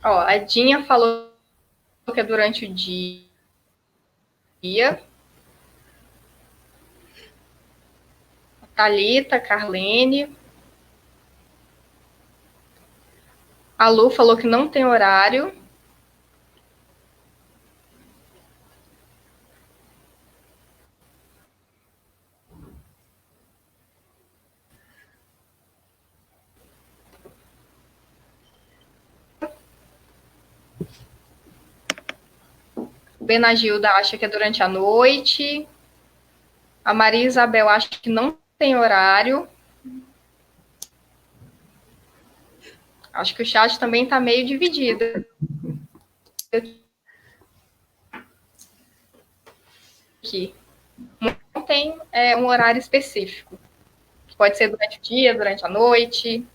Ó, a Dinha falou que é durante o dia. A Thalita, a Carlene. A Lu falou que não tem horário. Benagilda acha que é durante a noite. A Maria Isabel acha que não tem horário. Acho que o chat também está meio dividido. Aqui. Não tem um horário específico. Pode ser durante o dia, durante a noite.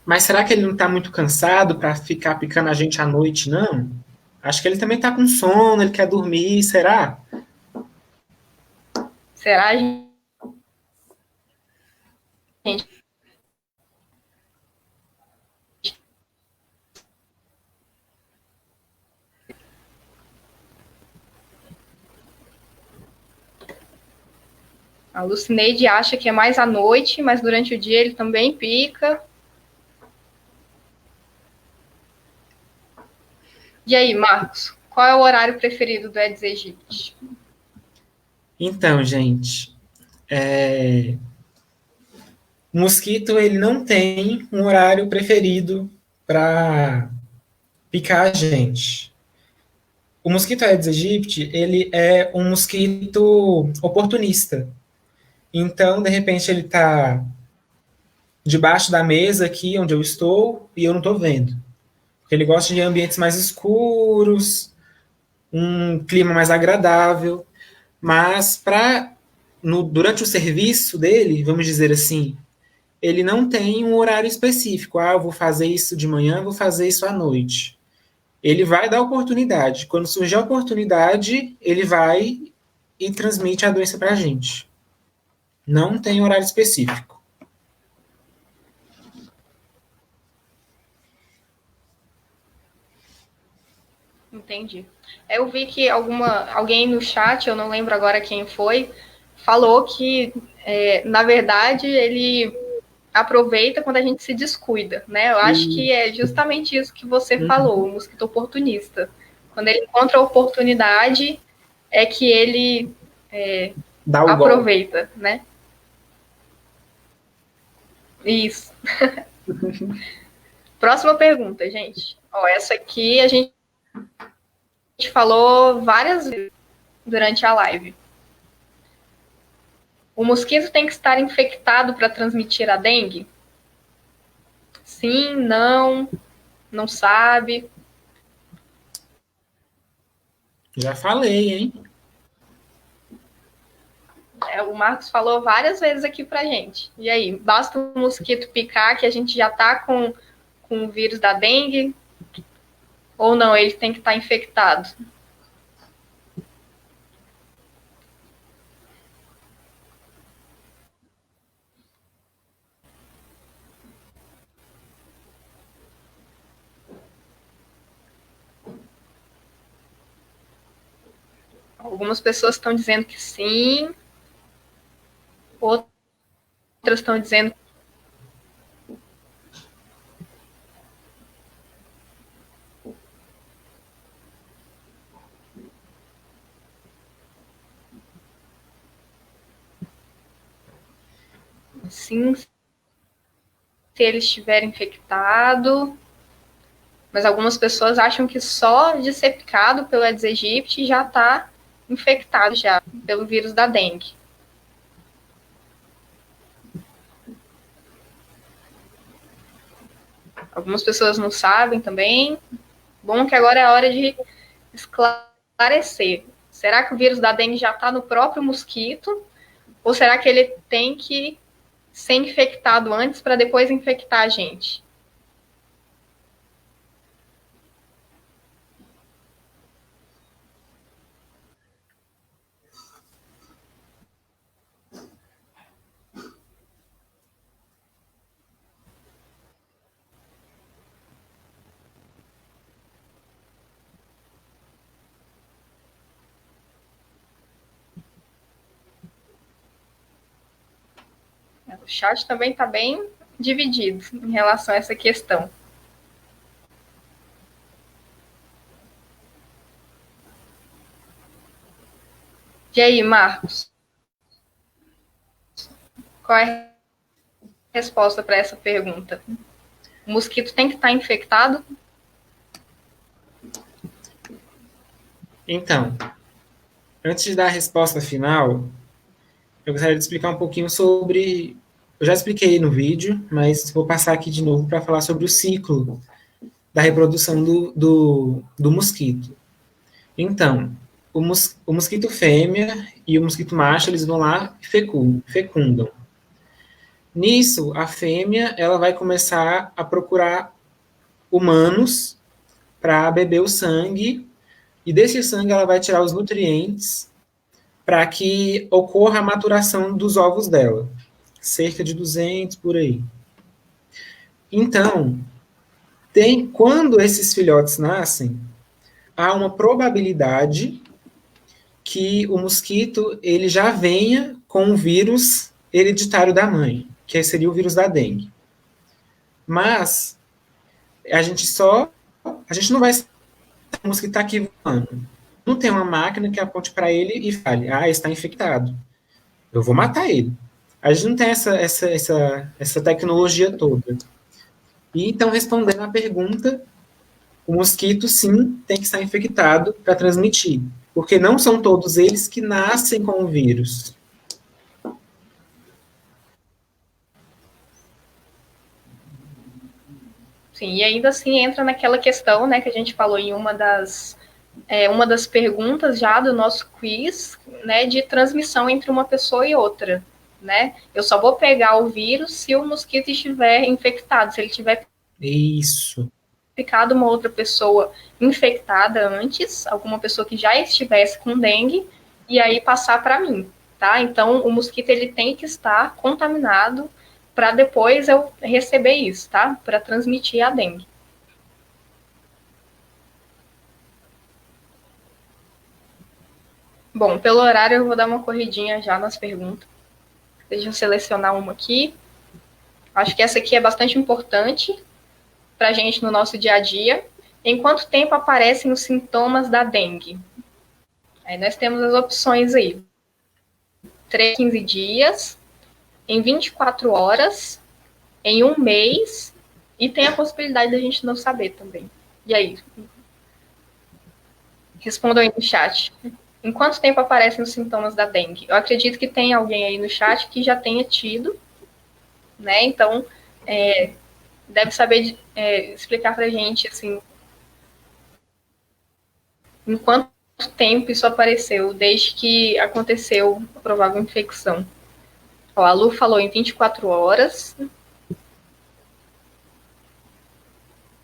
Mas será que ele não está muito cansado para ficar picando a gente à noite, não? Acho que ele também está com sono, ele quer dormir, será? Será, gente? A Lucineide acha que é mais à noite, mas durante o dia ele também pica. E aí, Marcos, qual é o horário preferido do Aedes aegypti? Então, gente, o mosquito ele não tem um horário preferido para picar a gente. O mosquito Aedes aegypti, ele é um mosquito oportunista. Então, de repente, ele está debaixo da mesa aqui onde eu estou e eu não estou vendo. Ele gosta de ambientes mais escuros, um clima mais agradável, mas durante o serviço dele, vamos dizer assim, ele não tem um horário específico. Eu vou fazer isso de manhã, vou fazer isso à noite. Ele vai dar oportunidade. Quando surgir a oportunidade, ele vai e transmite a doença para a gente. Não tem horário específico. Entendi. Eu vi que alguém no chat, eu não lembro agora quem foi, falou que, na verdade, ele aproveita quando a gente se descuida, né? Eu acho que é justamente isso que você falou, o mosquito oportunista. Quando ele encontra a oportunidade, é que ele aproveita, né? Isso. Próxima pergunta, gente. Ó, essa aqui a gente falou várias vezes durante a live. O mosquito tem que estar infectado para transmitir a dengue? Sim, não sabe. Já falei, hein? O Marcos falou várias vezes aqui pra gente. E aí, basta o mosquito picar que a gente já tá com o vírus da dengue? Ou não, ele tem que estar infectado? Algumas pessoas estão dizendo que sim, outras estão dizendo que sim, se ele estiver infectado. Mas algumas pessoas acham que só de ser picado pelo Aedes aegypti já está infectado já pelo vírus da dengue. Algumas pessoas não sabem também. Bom que agora é a hora de esclarecer. Será que o vírus da dengue já está no próprio mosquito? Ou será que ele tem que ser infectado antes para depois infectar a gente? O chat também está bem dividido em relação a essa questão. E aí, Marcos? Qual é a resposta para essa pergunta? O mosquito tem que estar infectado? Então, antes de dar a resposta final, eu gostaria de explicar um pouquinho sobre. Eu já expliquei no vídeo, mas vou passar aqui de novo para falar sobre o ciclo da reprodução do mosquito. Então, o mosquito fêmea e o mosquito macho, eles vão lá e fecundam. Nisso, a fêmea ela vai começar a procurar humanos para beber o sangue, e desse sangue ela vai tirar os nutrientes para que ocorra a maturação dos ovos dela. Cerca de 200 por aí. Então, quando esses filhotes nascem, há uma probabilidade que o mosquito ele já venha com o vírus hereditário da mãe, que seria o vírus da dengue. Mas a gente não vai o mosquito está aqui voando. Não tem uma máquina que aponte para ele e fale, está infectado. Eu vou matar ele. A gente não tem essa tecnologia toda. E então, respondendo à pergunta, o mosquito, sim, tem que estar infectado para transmitir. Porque não são todos eles que nascem com o vírus. Sim, e ainda assim entra naquela questão, né, que a gente falou em uma das perguntas já do nosso quiz, né, de transmissão entre uma pessoa e outra, né? Eu só vou pegar o vírus se o mosquito estiver infectado, se ele tiver picado uma outra pessoa infectada antes, alguma pessoa que já estivesse com dengue, e aí passar para mim, tá? Então, o mosquito ele tem que estar contaminado para depois eu receber isso, tá? Para transmitir a dengue. Bom, pelo horário eu vou dar uma corridinha já nas perguntas. Deixa eu selecionar uma aqui. Acho que essa aqui é bastante importante para a gente no nosso dia a dia. Em quanto tempo aparecem os sintomas da dengue? Aí nós temos as opções aí. 3 a 15 dias, em 24 horas, em um mês, e tem a possibilidade da gente não saber também. E aí? Respondam aí no chat. Em quanto tempo aparecem os sintomas da dengue? Eu acredito que tem alguém aí no chat que já tenha tido, né? Então, deve saber explicar pra gente, assim, em quanto tempo isso apareceu, desde que aconteceu a provável infecção. Ó, a Lu falou em 24 horas.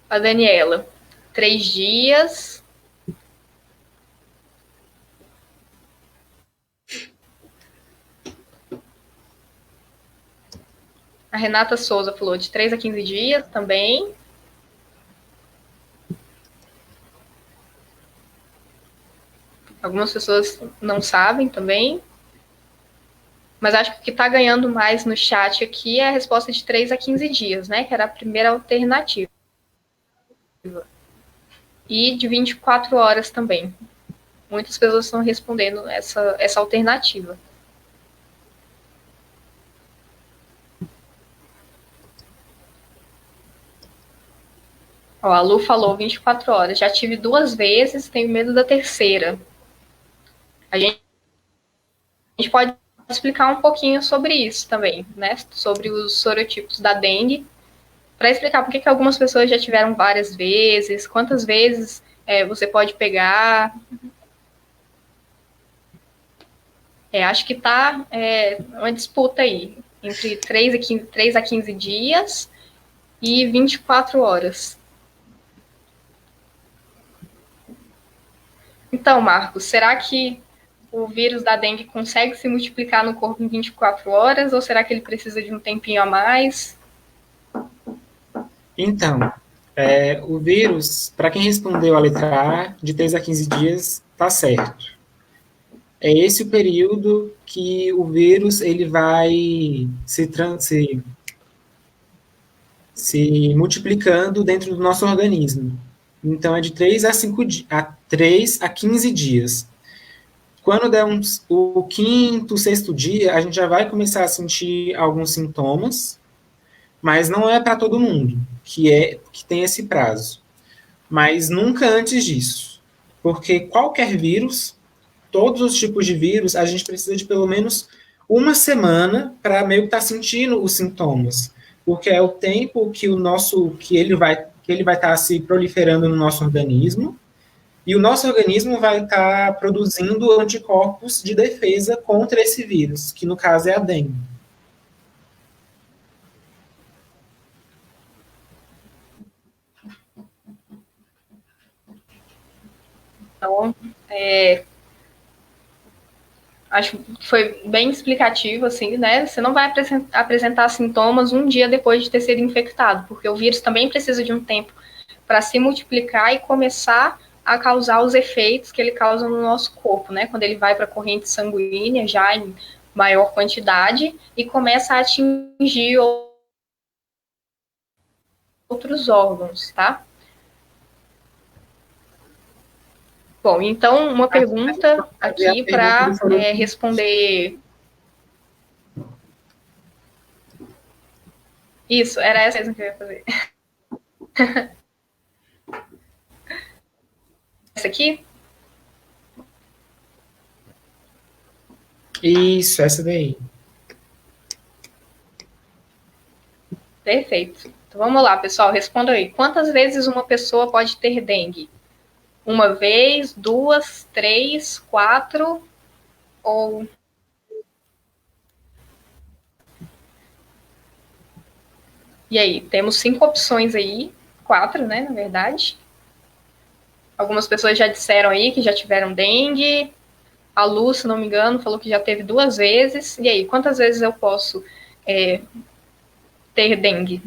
A Daniela, 3 dias. A Renata Souza falou de 3 a 15 dias também. Algumas pessoas não sabem também. Mas acho que o que está ganhando mais no chat aqui é a resposta de 3 a 15 dias, né? Que era a primeira alternativa. E de 24 horas também. Muitas pessoas estão respondendo essa alternativa. Ó, a Lu falou 24 horas. Já tive 2 vezes, tenho medo da terceira. A gente pode explicar um pouquinho sobre isso também, né? Sobre os sorotipos da dengue, para explicar por que algumas pessoas já tiveram várias vezes, quantas vezes você pode pegar. Acho que está uma disputa aí entre 3 a 15 dias e 24 horas. Então, Marcos, será que o vírus da dengue consegue se multiplicar no corpo em 24 horas ou será que ele precisa de um tempinho a mais? Então, o vírus, para quem respondeu a letra A, de 3 a 15 dias, está certo. É esse o período que o vírus ele vai se multiplicando dentro do nosso organismo. Então, é de 3 a 15 dias. Quando der o quinto, sexto dia, a gente já vai começar a sentir alguns sintomas, mas não é para todo mundo que tem esse prazo. Mas nunca antes disso. Porque qualquer vírus, todos os tipos de vírus, a gente precisa de pelo menos uma semana para meio que estar sentindo os sintomas. Porque é o tempo que ele vai estar se proliferando no nosso organismo, e o nosso organismo vai estar produzindo anticorpos de defesa contra esse vírus, que no caso é a dengue. Então, acho que foi bem explicativo, assim, né? Você não vai apresentar sintomas um dia depois de ter sido infectado, porque o vírus também precisa de um tempo para se multiplicar e começar a causar os efeitos que ele causa no nosso corpo, né? Quando ele vai para a corrente sanguínea, já em maior quantidade, e começa a atingir outros órgãos, tá? Bom, então, uma pergunta aqui para responder. Isso, era essa mesmo que eu ia fazer. Essa aqui? Isso, essa daí. Perfeito. Então vamos lá, pessoal, responda aí. Quantas vezes uma pessoa pode ter dengue? Uma vez, 2, 3, 4 ou... E aí, temos 5 opções aí, 4, né, na verdade. Algumas pessoas já disseram aí que já tiveram dengue. A Lu, se não me engano, falou que já teve 2 vezes. E aí, quantas vezes eu posso ter dengue?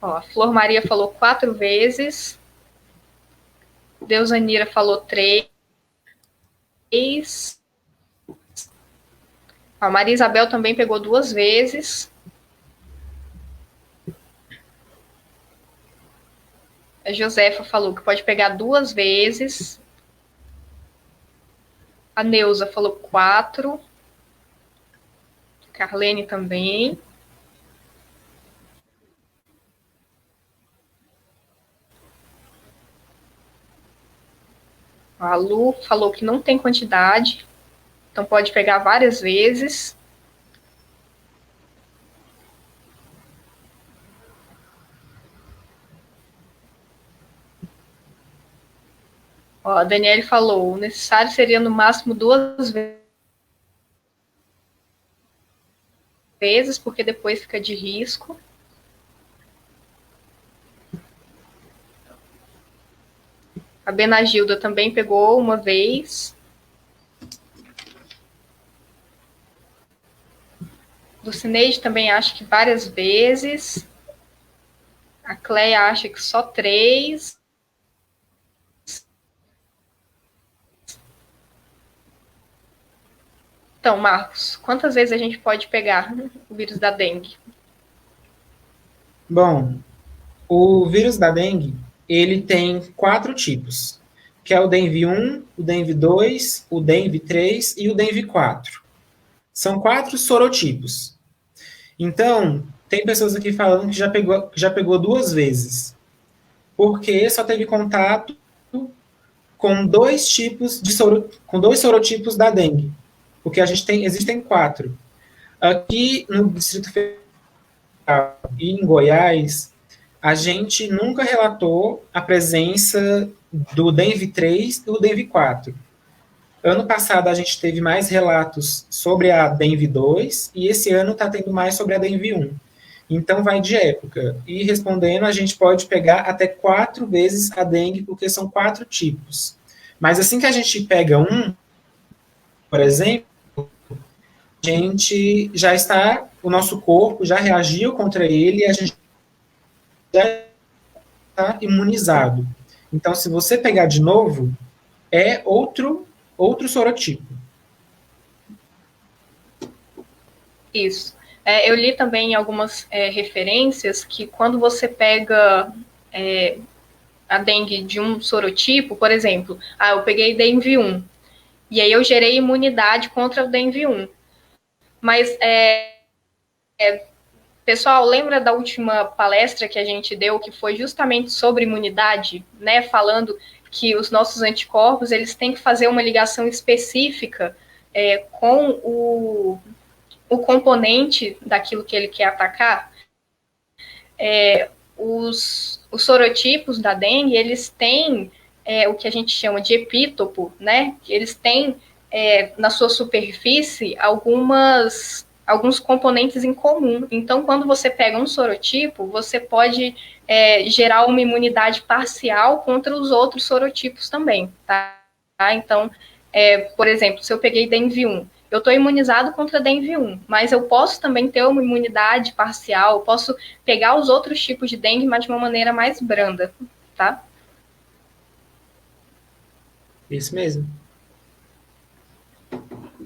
Ó, a Flor Maria falou 4 vezes. Deusanira falou 3. A Maria Isabel também pegou 2 vezes. A Josefa falou que pode pegar 2 vezes. A Neuza falou 4. Carlene também. A Lu falou que não tem quantidade, então pode pegar várias vezes. Ó, a Daniele falou, o necessário seria no máximo 2 vezes, porque depois fica de risco. A Benagilda também pegou 1 vez. Do Cineide também acho que várias vezes. A Cleia acha que só 3. Então, Marcos, quantas vezes a gente pode pegar o vírus da dengue? Bom, o vírus da dengue, ele tem 4 tipos, que é o dengue 1, o dengue 2, o dengue 3 e o dengue 4. São 4 sorotipos. Então, tem pessoas aqui falando que já pegou 2 vezes, porque só teve contato com 2 tipos com 2 sorotipos da dengue, porque existem 4. Aqui no Distrito Federal e em Goiás, a gente nunca relatou a presença do dengue 3 e do dengue 4. Ano passado a gente teve mais relatos sobre a dengue 2 e esse ano está tendo mais sobre a dengue 1. Então vai de época. E respondendo, a gente pode pegar até 4 vezes a dengue, porque são 4 tipos. Mas assim que a gente pega um, por exemplo, a gente já está, o nosso corpo já reagiu contra ele e a gente já está imunizado. Então, se você pegar de novo, é outro sorotipo. Isso. Eu li também algumas referências que quando você pega a dengue de um sorotipo, por exemplo, eu peguei dengue 1, e aí eu gerei imunidade contra o dengue 1. Mas, pessoal, lembra da última palestra que a gente deu, que foi justamente sobre imunidade, né, falando que os nossos anticorpos, eles têm que fazer uma ligação específica com o componente daquilo que ele quer atacar? Os sorotipos da dengue, eles têm o que a gente chama de epítopo, né? Eles têm na sua superfície alguns componentes em comum. Então, quando você pega um sorotipo, você pode gerar uma imunidade parcial contra os outros sorotipos também, tá? Então, por exemplo, se eu peguei dengue 1, eu estou imunizado contra dengue 1, mas eu posso também ter uma imunidade parcial, eu posso pegar os outros tipos de dengue, mas de uma maneira mais branda, tá? Isso mesmo.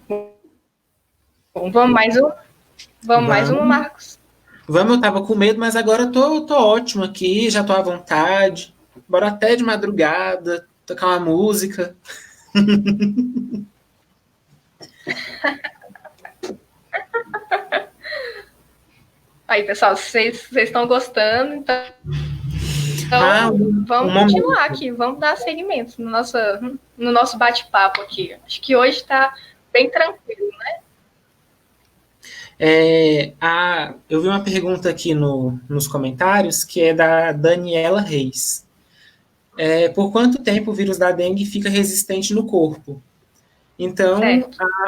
Bom, vamos mais um? Vamos mais um, Marcos? Vamos, eu tava com medo, mas agora eu tô ótimo aqui, já tô à vontade. Bora até de madrugada, tocar uma música. Aí, pessoal, vocês estão gostando, então vamos continuar aqui, vamos dar seguimento no nosso bate-papo aqui. Acho que hoje está bem tranquilo, né? Eu vi uma pergunta aqui nos comentários, que é da Daniela Reis. Por quanto tempo o vírus da dengue fica resistente no corpo? Então,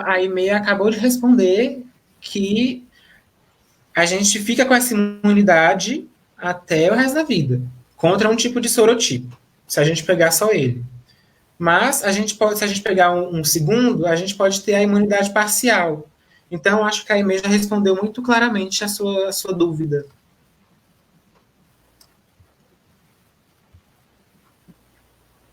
a e-mail acabou de responder que a gente fica com essa imunidade até o resto da vida, contra um tipo de sorotipo, se a gente pegar só ele. Mas, se a gente pegar um segundo, a gente pode ter a imunidade parcial. Então, acho que a e-mail já respondeu muito claramente a sua dúvida.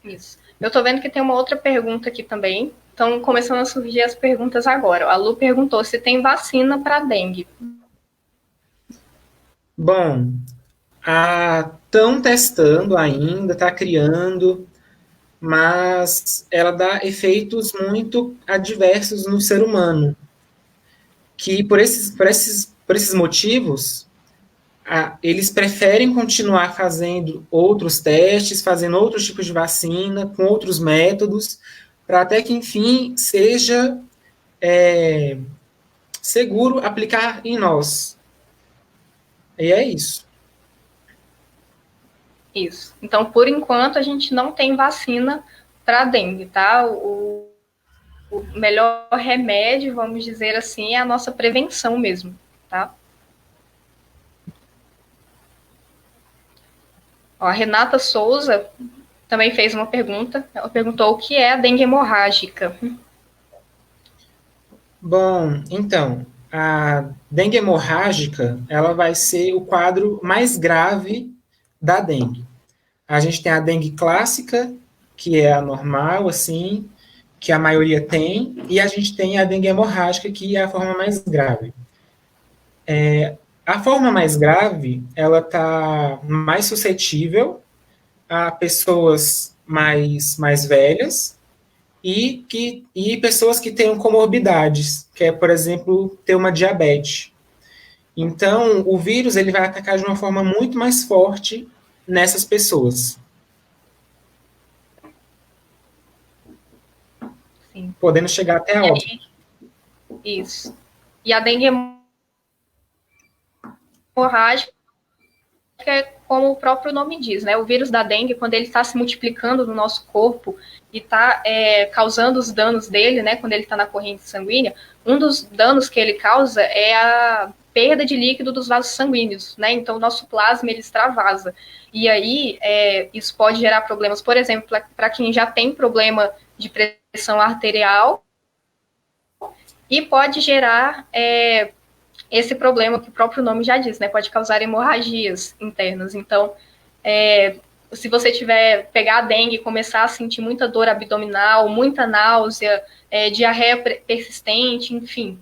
Isso. Eu estou vendo que tem uma outra pergunta aqui também. Estão começando a surgir as perguntas agora. A Lu perguntou se tem vacina para dengue. Bom, estão testando ainda, está criando, mas ela dá efeitos muito adversos no ser humano, que por esses motivos, eles preferem continuar fazendo outros testes, fazendo outros tipos de vacina, com outros métodos, para até que, enfim, seja seguro aplicar em nós. E é isso. Isso. Então, por enquanto, a gente não tem vacina para dengue, tá? O melhor remédio, vamos dizer assim, é a nossa prevenção mesmo, tá? Ó, a Renata Souza também fez uma pergunta. Ela perguntou o que é a dengue hemorrágica. Bom, então, a dengue hemorrágica, ela vai ser o quadro mais grave da dengue. A gente tem a dengue clássica, que é a normal, assim, que a maioria tem, e a gente tem a dengue hemorrágica, que é a forma mais grave. A forma mais grave, ela está mais suscetível a pessoas mais velhas e pessoas que tenham comorbidades, que é, por exemplo, ter uma diabetes. Então, o vírus ele vai atacar de uma forma muito mais forte nessas pessoas. Sim. Podendo chegar até a óbito. Isso. E a dengue hemorrágica é como o próprio nome diz, né? O vírus da dengue, quando ele está se multiplicando no nosso corpo e está causando os danos dele, né? Quando ele está na corrente sanguínea, um dos danos que ele causa é a perda de líquido dos vasos sanguíneos, né? Então, o nosso plasma, ele extravasa. E aí, isso pode gerar problemas, por exemplo, para quem já tem problema de pressão arterial e pode gerar esse problema que o próprio nome já diz, né? Pode causar hemorragias internas. Então, se você pegar a dengue e começar a sentir muita dor abdominal, muita náusea, diarreia persistente, enfim,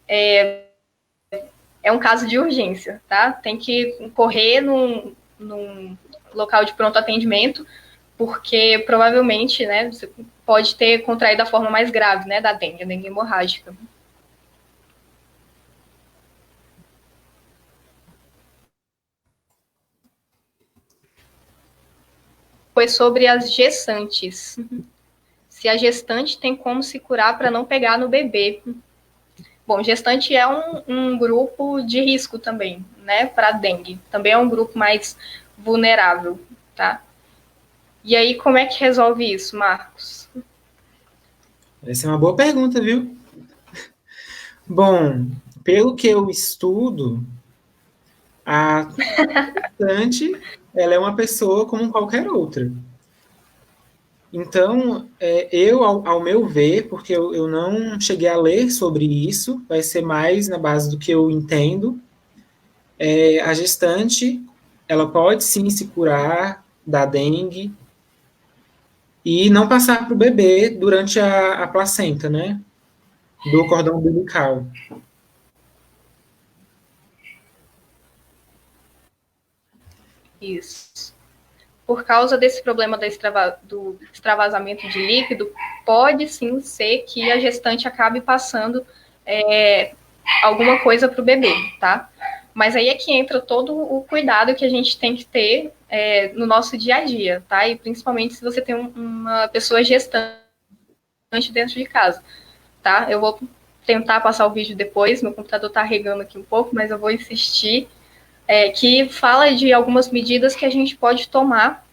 é um caso de urgência, tá? Tem que correr num local de pronto atendimento, porque provavelmente, né, você pode ter contraído a forma mais grave, né, da dengue, a dengue hemorrágica. Foi sobre as gestantes. Se a gestante tem como se curar para não pegar no bebê. Bom, gestante é um grupo de risco também, né, para dengue. Também é um grupo mais vulnerável, tá? E aí, como é que resolve isso, Marcos? Essa é uma boa pergunta, viu? Bom, pelo que eu estudo, a gestante, ela é uma pessoa como qualquer outra. Então, ao meu ver, porque eu não cheguei a ler sobre isso, vai ser mais na base do que eu entendo, a gestante, ela pode sim se curar da dengue e não passar para o bebê durante a placenta, né? Do cordão umbilical. Isso. Por causa desse problema do extravasamento de líquido, pode sim ser que a gestante acabe passando alguma coisa para o bebê, tá? Mas aí é que entra todo o cuidado que a gente tem que ter no nosso dia a dia, tá? E principalmente se você tem uma pessoa gestante dentro de casa, tá? Eu vou tentar passar o vídeo depois, meu computador tá regando aqui um pouco, mas eu vou insistir, que fala de algumas medidas que a gente pode tomar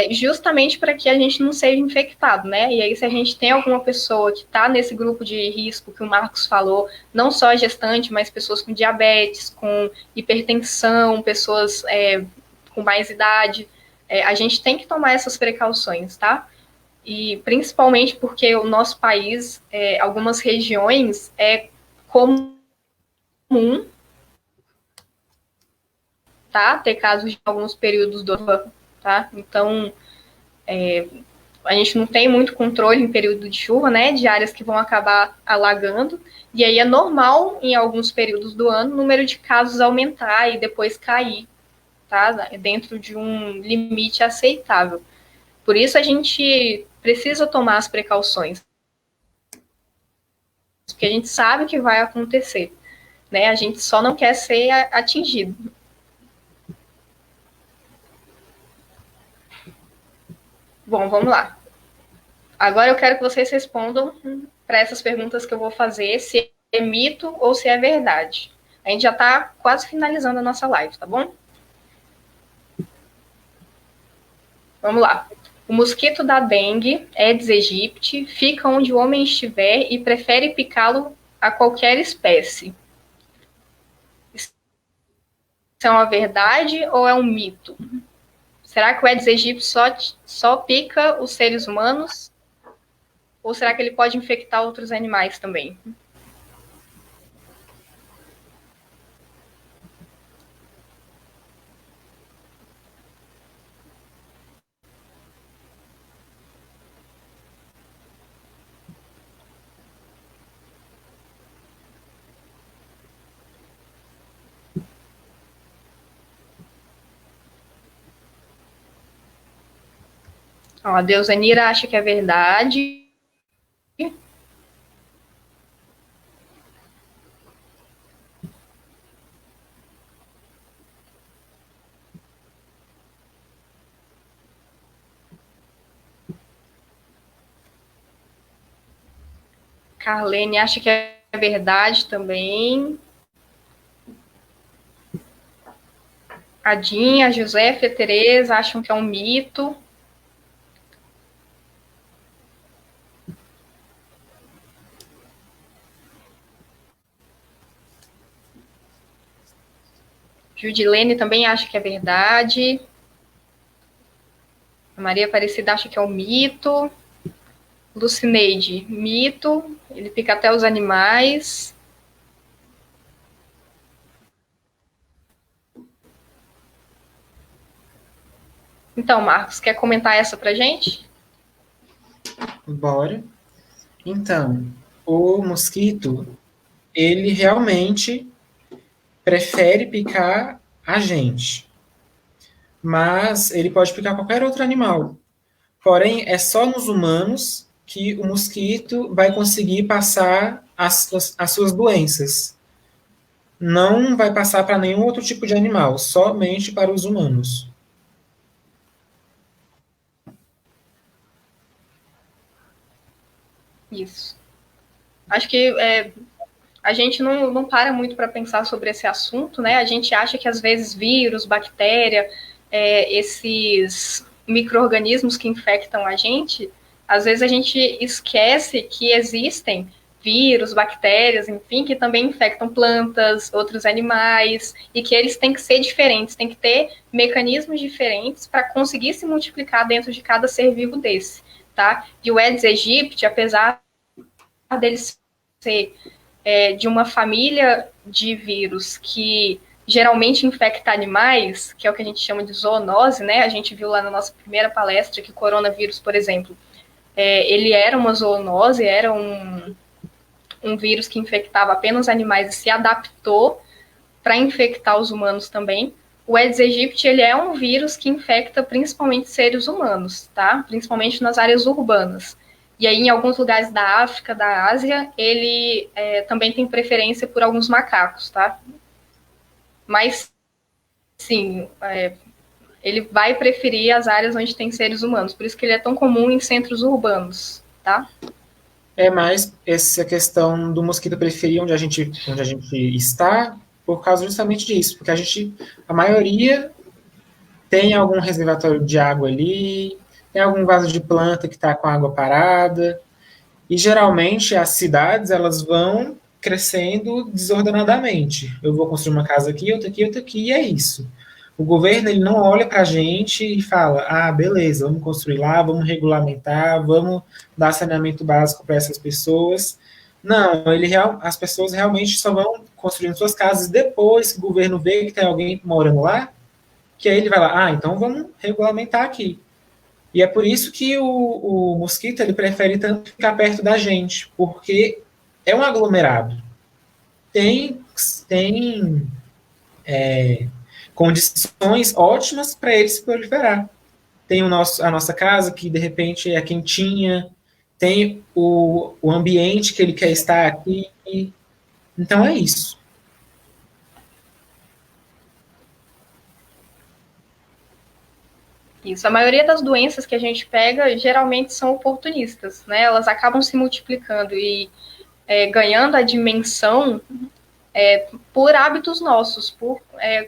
justamente para que a gente não seja infectado, né? E aí, se a gente tem alguma pessoa que está nesse grupo de risco que o Marcos falou, não só a gestante, mas pessoas com diabetes, com hipertensão, pessoas com mais idade, a gente tem que tomar essas precauções, tá? E principalmente porque o nosso país, algumas regiões, é comum, tá? Ter casos de alguns períodos do ano, tá? Então, A gente não tem muito controle em período de chuva, né, de áreas que vão acabar alagando, e aí é normal, em alguns períodos do ano, o número de casos aumentar e depois cair, tá, dentro de um limite aceitável. Por isso a gente precisa tomar as precauções, porque a gente sabe que vai acontecer, né, a gente só não quer ser atingido. Bom, vamos lá. Agora eu quero que vocês respondam para essas perguntas que eu vou fazer, se é mito ou se é verdade. A gente já está quase finalizando a nossa live, tá bom? Vamos lá. O mosquito da dengue, Aedes aegypti, fica onde o homem estiver e prefere picá-lo a qualquer espécie. Isso é uma verdade ou é um mito? Será que o Aedes aegypti só pica os seres humanos? Ou será que ele pode infectar outros animais também? Ó, a Deusanira acha que é verdade. Carlene acha que é verdade também. A Dinha, a Josefa e a Tereza acham que é um mito. Judilene também acha que é verdade. A Maria Aparecida acha que é um mito. Lucineide, mito. Ele pica até os animais. Então, Marcos, quer comentar essa pra gente? Bora. Então, o mosquito, ele realmente prefere picar a gente. Mas ele pode picar qualquer outro animal. Porém, é só nos humanos que o mosquito vai conseguir passar as suas doenças. Não vai passar para nenhum outro tipo de animal, somente para os humanos. Isso. Acho que a gente não para muito para pensar sobre esse assunto, né? A gente acha que às vezes vírus, bactéria, esses micro-organismos que infectam a gente, às vezes a gente esquece que existem vírus, bactérias, enfim, que também infectam plantas, outros animais, e que eles têm que ser diferentes, têm que ter mecanismos diferentes para conseguir se multiplicar dentro de cada ser vivo desse, tá? E o Aedes aegypti, apesar dele ser de uma família de vírus que geralmente infecta animais, que é o que a gente chama de zoonose, né? A gente viu lá na nossa primeira palestra que o coronavírus, por exemplo, ele era uma zoonose, era um vírus que infectava apenas animais e se adaptou para infectar os humanos também. O Aedes aegypti, ele é um vírus que infecta principalmente seres humanos, tá? Principalmente nas áreas urbanas. E aí, em alguns lugares da África, da Ásia, ele também tem preferência por alguns macacos, tá? Mas, sim, ele vai preferir as áreas onde tem seres humanos. Por isso que ele é tão comum em centros urbanos, tá? É mais essa questão do mosquito preferir onde a gente está, por causa justamente disso, porque a maioria tem algum reservatório de água ali, tem algum vaso de planta que está com água parada, e geralmente as cidades elas vão crescendo desordenadamente. Eu vou construir uma casa aqui, outra aqui, e é isso. O governo ele não olha para a gente e fala, ah, beleza, vamos construir lá, vamos regulamentar, vamos dar saneamento básico para essas pessoas. Não, as pessoas realmente só vão construindo suas casas depois que o governo vê que tem alguém morando lá, que aí ele vai lá, ah, então vamos regulamentar aqui. E é por isso que o mosquito ele prefere tanto ficar perto da gente, porque é um aglomerado. Tem condições ótimas para ele se proliferar. Tem a nossa casa, que de repente é quentinha, tem o ambiente que ele quer estar aqui. Então é isso. Isso. A maioria das doenças que a gente pega geralmente são oportunistas, né? Elas acabam se multiplicando e ganhando a dimensão por hábitos nossos, por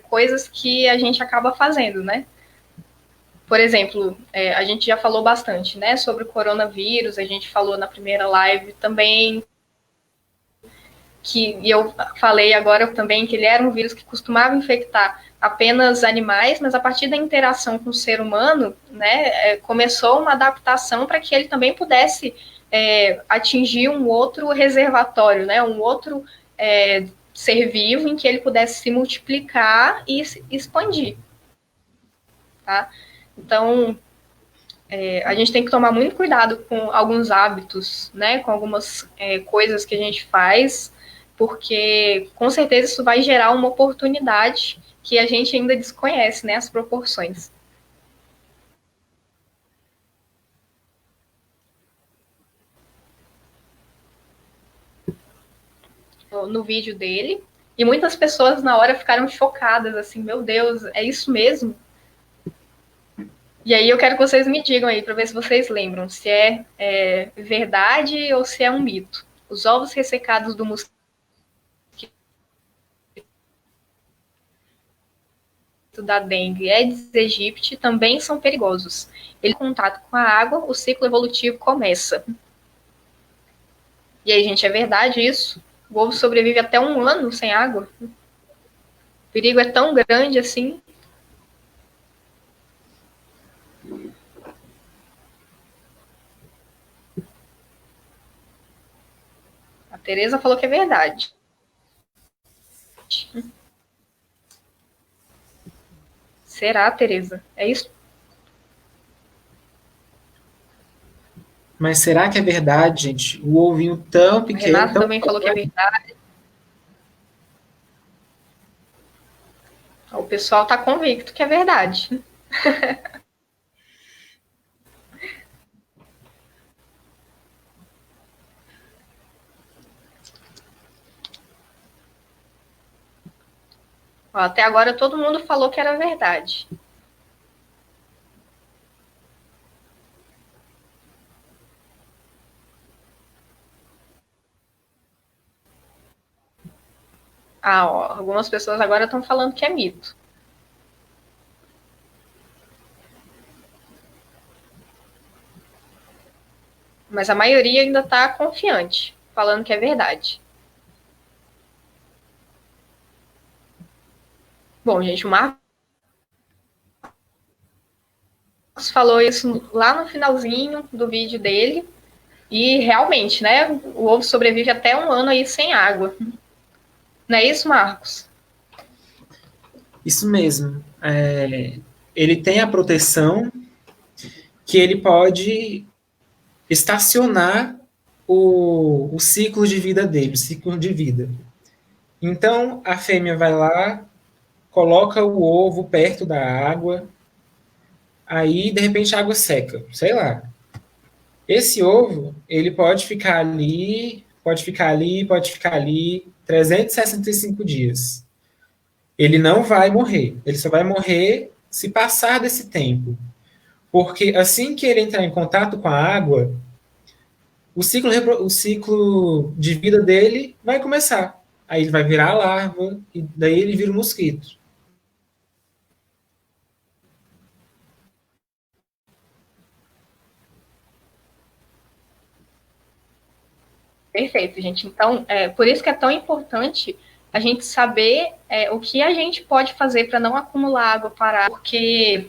coisas que a gente acaba fazendo, né? Por exemplo, a gente já falou bastante, né, sobre o coronavírus, a gente falou na primeira live também, e eu falei agora também que ele era um vírus que costumava infectar apenas animais, mas a partir da interação com o ser humano, né, começou uma adaptação para que ele também pudesse atingir um outro reservatório, né, um outro ser vivo em que ele pudesse se multiplicar e se expandir. Tá? Então, a gente tem que tomar muito cuidado com alguns hábitos, né, com algumas coisas que a gente faz, porque com certeza isso vai gerar uma oportunidade que a gente ainda desconhece, né, as proporções. No vídeo dele, e muitas pessoas na hora ficaram chocadas, assim, meu Deus, é isso mesmo? E aí eu quero que vocês me digam aí, para ver se vocês lembram, se é verdade ou se é um mito. Os ovos ressecados do mosquito da dengue Aedes aegypti também são perigosos. Ele, em contato com a água, o ciclo evolutivo começa. E aí, gente, é verdade isso? O ovo sobrevive até 1 ano sem água? O perigo é tão grande assim? A Tereza falou que é verdade. Será, Tereza? É isso? Mas será que é verdade, gente? O ovinho tão pequeno... A Renata também falou que é verdade. O pessoal está convicto que é verdade. Até agora todo mundo falou que era verdade. Algumas pessoas agora estão falando que é mito. Mas a maioria ainda está confiante, falando que é verdade. Bom, gente, o Marcos falou isso lá no finalzinho do vídeo dele. E realmente, né? O ovo sobrevive até 1 ano aí sem água. Não é isso, Marcos? Isso mesmo. Ele tem a proteção que ele pode estacionar o ciclo de vida dele, o ciclo de vida. Então, a fêmea vai lá, coloca o ovo perto da água, aí, de repente, a água seca, sei lá. Esse ovo, ele pode ficar ali 365 dias. Ele não vai morrer. Ele só vai morrer se passar desse tempo. Porque assim que ele entrar em contato com a água, o ciclo de vida dele vai começar. Aí ele vai virar a larva e daí ele vira um mosquito. Perfeito, gente. Então, por isso que é tão importante a gente saber o que a gente pode fazer para não acumular água parada, porque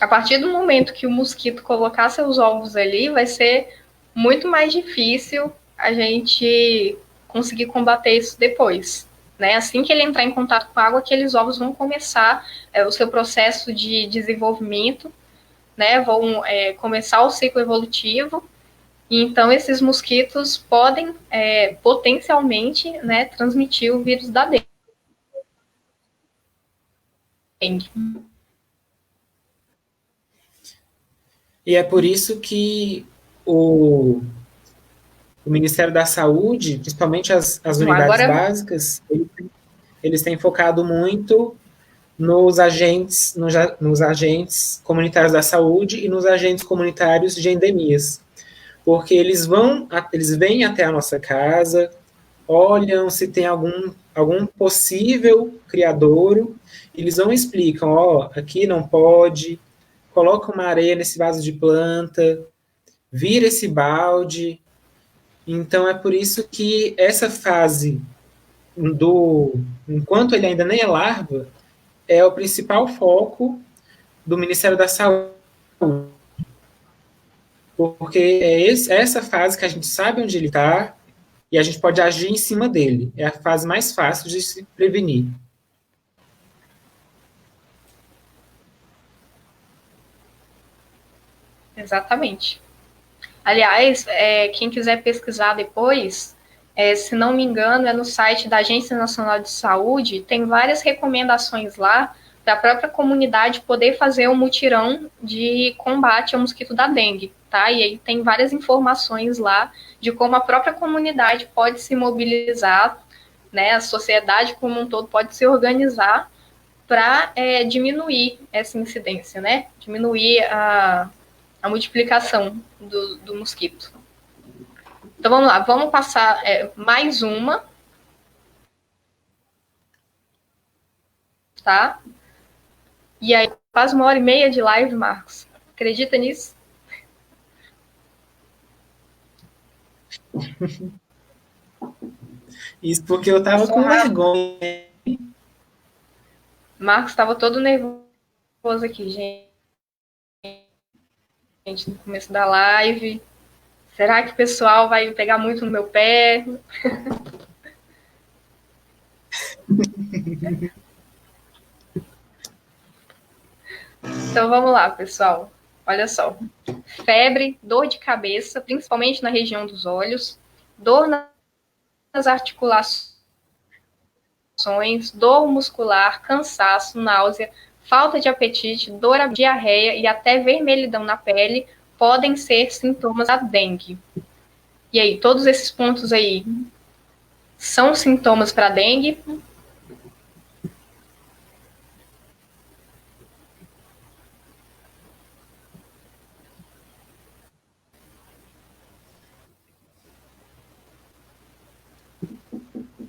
a partir do momento que o mosquito colocar seus ovos ali, vai ser muito mais difícil a gente conseguir combater isso depois. Né? Assim que ele entrar em contato com a água, aqueles ovos vão começar o seu processo de desenvolvimento né, vão começar o ciclo evolutivo. E então, esses mosquitos podem potencialmente, né, transmitir o vírus da dengue. E é por isso que o Ministério da Saúde, principalmente as unidades básicas, eles têm focado muito nos agentes comunitários da saúde e nos agentes comunitários de endemias. Porque eles vêm até a nossa casa, olham se tem algum possível criadouro, eles não explicam, aqui não pode, coloca uma areia nesse vaso de planta, vira esse balde. Então é por isso que essa fase enquanto ele ainda nem é larva, é o principal foco do Ministério da Saúde. Porque é essa fase que a gente sabe onde ele está e a gente pode agir em cima dele. É a fase mais fácil de se prevenir. Exatamente. Aliás, quem quiser pesquisar depois, se não me engano, é no site da Agência Nacional de Saúde, tem várias recomendações lá para a própria comunidade poder fazer um mutirão de combate ao mosquito da dengue, tá? E aí tem várias informações lá de como a própria comunidade pode se mobilizar, né? A sociedade como um todo pode se organizar para diminuir essa incidência, né? Diminuir a multiplicação do mosquito. Então vamos lá, vamos passar mais uma. Tá? E aí, quase 1h30 de live, Marcos. Acredita nisso? Isso porque eu tava com vergonha. Marcos estava todo nervoso aqui, gente, no começo da live. Será que o pessoal vai pegar muito no meu pé? Então vamos lá, pessoal. Olha só. Febre, dor de cabeça, principalmente na região dos olhos, dor nas articulações, dor muscular, cansaço, náusea, falta de apetite, dor, diarreia e até vermelhidão na pele podem ser sintomas da dengue. E aí, todos esses pontos aí são sintomas para dengue?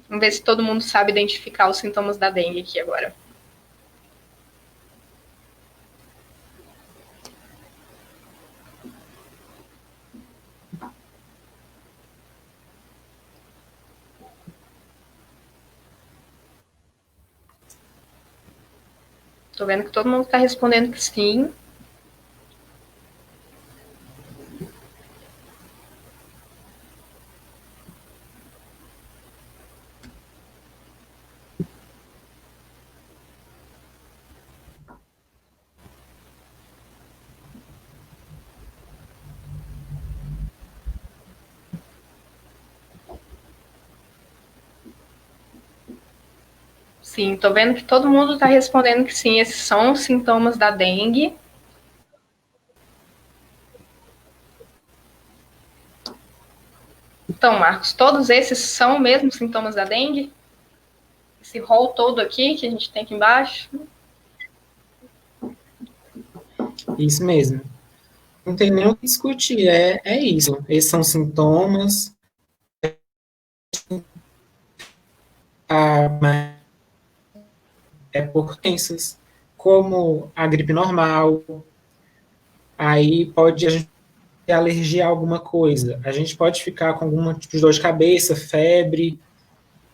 Vamos ver se todo mundo sabe identificar os sintomas da dengue aqui agora. Tô vendo que todo mundo está respondendo que sim. Sim, tô vendo que todo mundo está respondendo que sim, esses são os sintomas da dengue. Então, Marcos, todos esses são mesmo sintomas da dengue? Esse rol todo aqui que a gente tem aqui embaixo? Isso mesmo. Não tem nem o que discutir, é isso. Esses são sintomas. Por doenças, como a gripe normal. Aí pode a gente ter alergia a alguma coisa. A gente pode ficar com algum tipo de dor de cabeça, febre.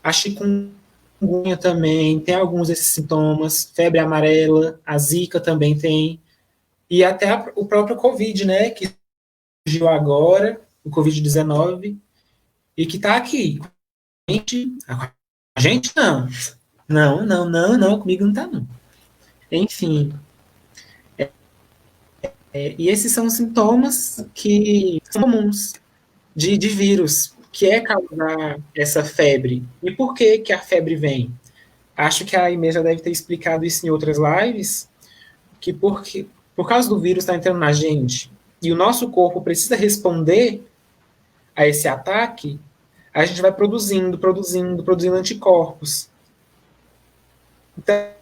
A chikungunya também tem alguns desses sintomas. Febre amarela, a zika também tem. E até o próprio Covid, né, que surgiu agora, o Covid-19, e que está aqui. A gente não. Não, comigo não está não. Enfim, E esses são sintomas que são comuns de vírus, que é causar essa febre. E por que, que a febre vem? Acho que a Inês já deve ter explicado isso em outras lives, que por causa do vírus estar entrando na gente e o nosso corpo precisa responder a esse ataque, a gente vai produzindo anticorpos. Então,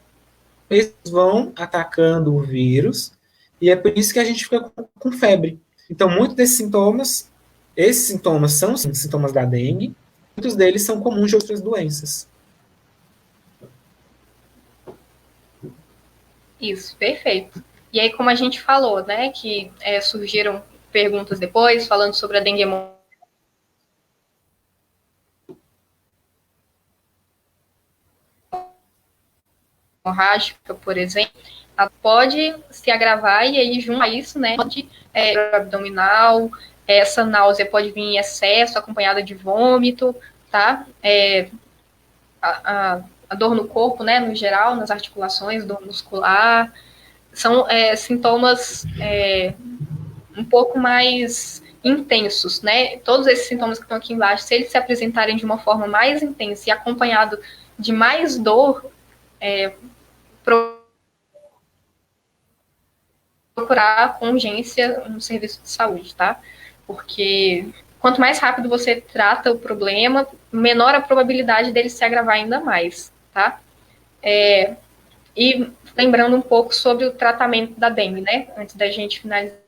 eles vão atacando o vírus e é por isso que a gente fica com febre. Então, muitos desses sintomas, esses sintomas são sim, sintomas da dengue, muitos deles são comuns de outras doenças. Isso, perfeito. E aí, como a gente falou, né, que surgiram perguntas depois, falando sobre a dengue hemorrágica, por exemplo, ela pode se agravar e aí junto a isso, né, pode abdominal, essa náusea pode vir em excesso, acompanhada de vômito, tá? A dor no corpo, né, no geral, nas articulações, dor muscular, são sintomas um pouco mais intensos, né? Todos esses sintomas que estão aqui embaixo, se eles se apresentarem de uma forma mais intensa e acompanhado de mais dor, procurar com urgência um serviço de saúde, tá? Porque quanto mais rápido você trata o problema, menor a probabilidade dele se agravar ainda mais, tá? E lembrando um pouco sobre o tratamento da dengue, né? Antes da gente finalizar.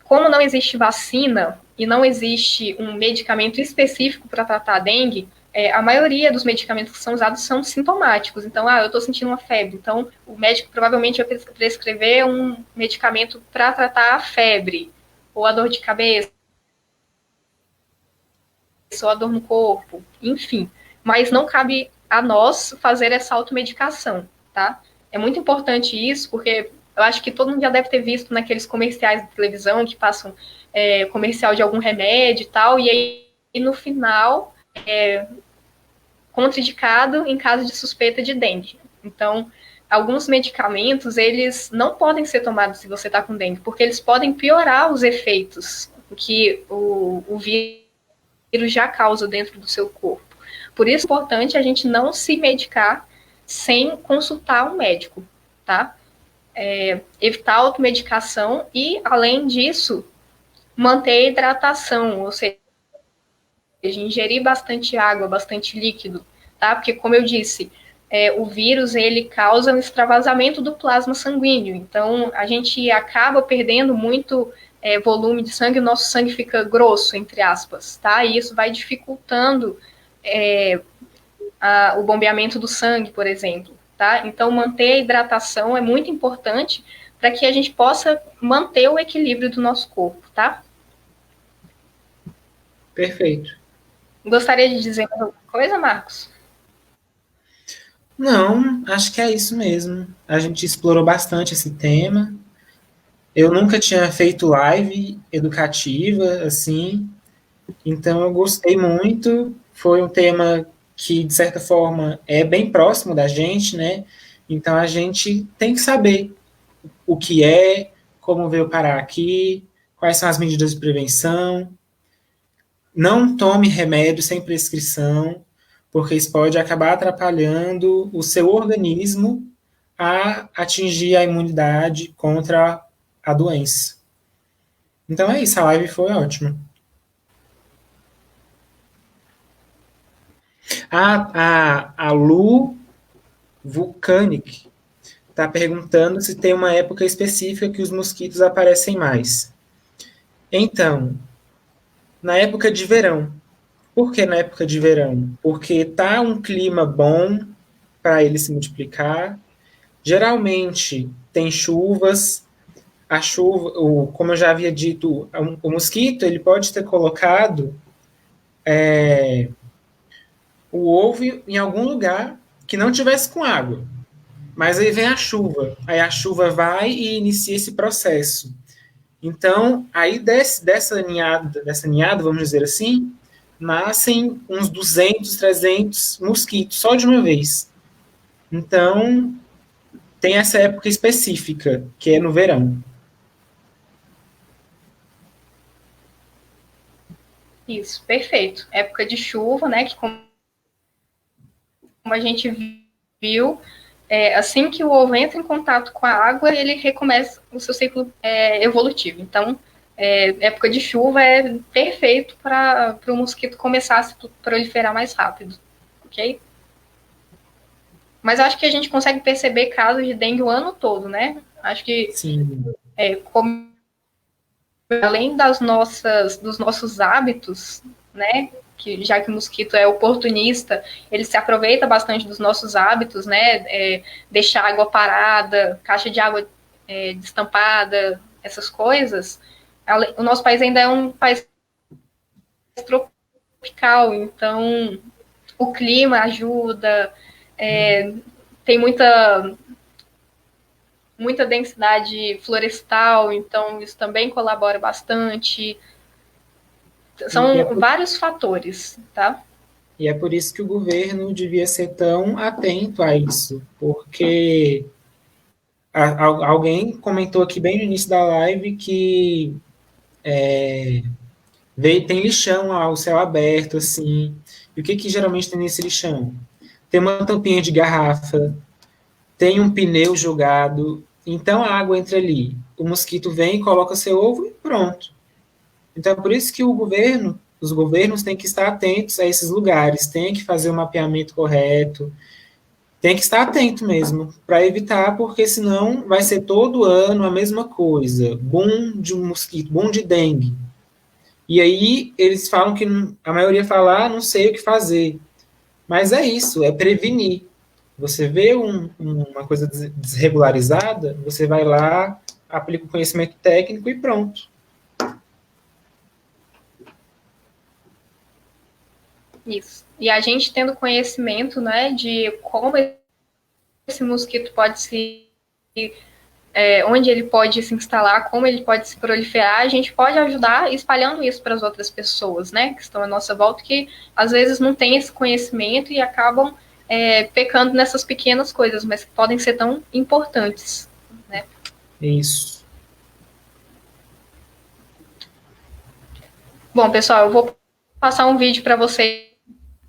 Como não existe vacina e não existe um medicamento específico para tratar a dengue, a maioria dos medicamentos que são usados são sintomáticos. Então, eu estou sentindo uma febre. Então, o médico provavelmente vai prescrever um medicamento para tratar a febre, ou a dor de cabeça, ou a dor no corpo, enfim. Mas não cabe a nós fazer essa automedicação, tá? É muito importante isso, porque eu acho que todo mundo já deve ter visto naqueles comerciais de televisão que passam comercial de algum remédio e tal, e aí no final contraindicado em caso de suspeita de dengue. Então, alguns medicamentos, eles não podem ser tomados se você está com dengue, porque eles podem piorar os efeitos que o vírus já causa dentro do seu corpo. Por isso é importante a gente não se medicar sem consultar um médico, tá? Evitar a automedicação e, além disso, manter a hidratação, ou seja, ingerir bastante água, bastante líquido, tá? Porque, como eu disse, o vírus, ele causa um extravasamento do plasma sanguíneo, então a gente acaba perdendo muito volume de sangue, o nosso sangue fica grosso, entre aspas, tá? E isso vai dificultando o bombeamento do sangue, por exemplo, tá? Então, manter a hidratação é muito importante para que a gente possa manter o equilíbrio do nosso corpo, tá? Perfeito. Gostaria de dizer mais alguma coisa, Marcos? Não, acho que é isso mesmo. A gente explorou bastante esse tema. Eu nunca tinha feito live educativa, assim, então eu gostei muito. Foi um tema que, de certa forma, é bem próximo da gente, né? Então a gente tem que saber o que é, como veio parar aqui, quais são as medidas de prevenção. Não tome remédio sem prescrição, porque isso pode acabar atrapalhando o seu organismo a atingir a imunidade contra a doença. Então é isso, a live foi ótima. A Lu Vulcanic está perguntando se tem uma época específica que os mosquitos aparecem mais. Então, na época de verão. Por que na época de verão? Porque tá um clima bom para ele se multiplicar. Geralmente tem chuvas. A chuva, como eu já havia dito, o mosquito ele pode ter colocado o ovo em algum lugar que não tivesse com água. Mas aí vem a chuva. Aí a chuva vai e inicia esse processo. Então, aí dessa ninhada, vamos dizer assim, nascem uns 200, 300 mosquitos, só de uma vez. Então, tem essa época específica, que é no verão. Isso, perfeito. Época de chuva, né? Que como a gente viu, assim que o ovo entra em contato com a água, ele recomeça o seu ciclo evolutivo. Então, época de chuva é perfeito para o mosquito começar a se proliferar mais rápido, ok? Mas acho que a gente consegue perceber casos de dengue o ano todo, né? Acho que Sim. como, além dos nossos hábitos, né? Que já que o mosquito é oportunista, ele se aproveita bastante dos nossos hábitos, né? Deixar água parada, caixa de água destampada, essas coisas. O nosso país ainda é um país tropical, então o clima ajuda, tem muita densidade florestal, então isso também colabora bastante. E é São por, vários fatores, tá? e é por isso que o governo devia ser tão atento a isso, porque alguém comentou aqui bem no início da live que tem lixão ao céu aberto, assim. E o que, que geralmente tem nesse lixão? Tem uma tampinha de garrafa, tem um pneu jogado, então a água entra ali. O mosquito vem, coloca seu ovo e pronto. Então é por isso que os governos têm que estar atentos a esses lugares, têm que fazer o mapeamento correto, tem que estar atento mesmo, para evitar, porque senão vai ser todo ano a mesma coisa. Boom de um mosquito, boom de dengue. E aí eles falam que a maioria fala, não sei o que fazer. Mas é isso, é prevenir. Você vê uma coisa desregularizada, você vai lá, aplica o conhecimento técnico e pronto. Isso. E a gente tendo conhecimento, né, de como esse mosquito pode se onde ele pode se instalar, como ele pode se proliferar, a gente pode ajudar espalhando isso para as outras pessoas, né, que estão à nossa volta, que às vezes não têm esse conhecimento e acabam pecando nessas pequenas coisas, mas que podem ser tão importantes, né? Isso. Bom, pessoal, eu vou passar um vídeo para vocês,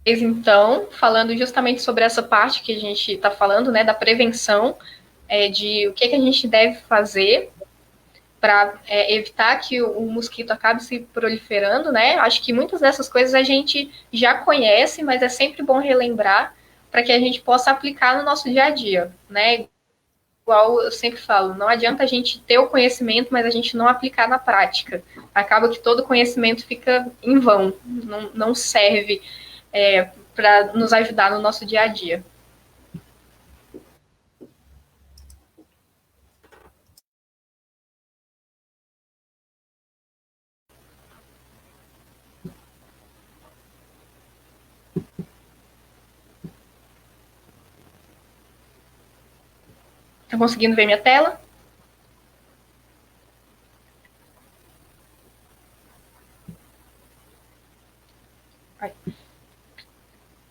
então, falando justamente sobre essa parte que a gente está falando, né, da prevenção, de o que a gente deve fazer para evitar que o mosquito acabe se proliferando, né? Acho que muitas dessas coisas a gente já conhece, mas é sempre bom relembrar para que a gente possa aplicar no nosso dia a dia, né? Igual eu sempre falo, não adianta a gente ter o conhecimento, mas a gente não aplicar na prática. Acaba que todo conhecimento fica em vão, não serve para nos ajudar no nosso dia a dia. Tá conseguindo ver minha tela? Ai,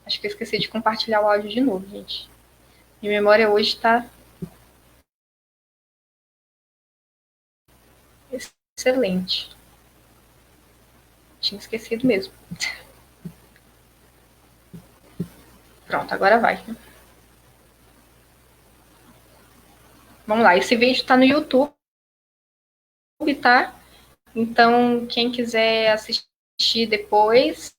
acho que eu esqueci de compartilhar o áudio de novo, gente. Minha memória hoje está excelente. Tinha esquecido mesmo. Pronto, agora vai. Vamos lá, esse vídeo está no YouTube, tá? Então, quem quiser assistir depois,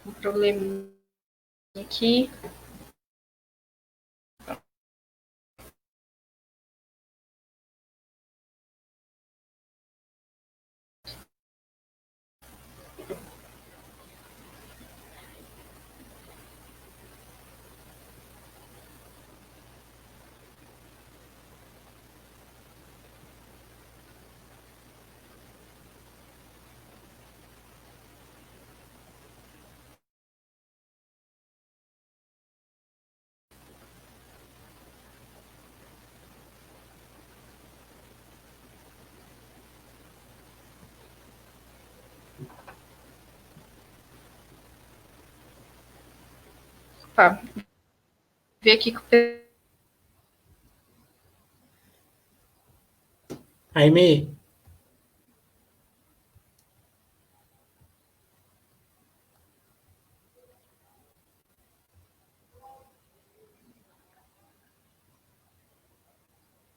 Um probleminha aqui. Opa, ver aqui com o Aimee,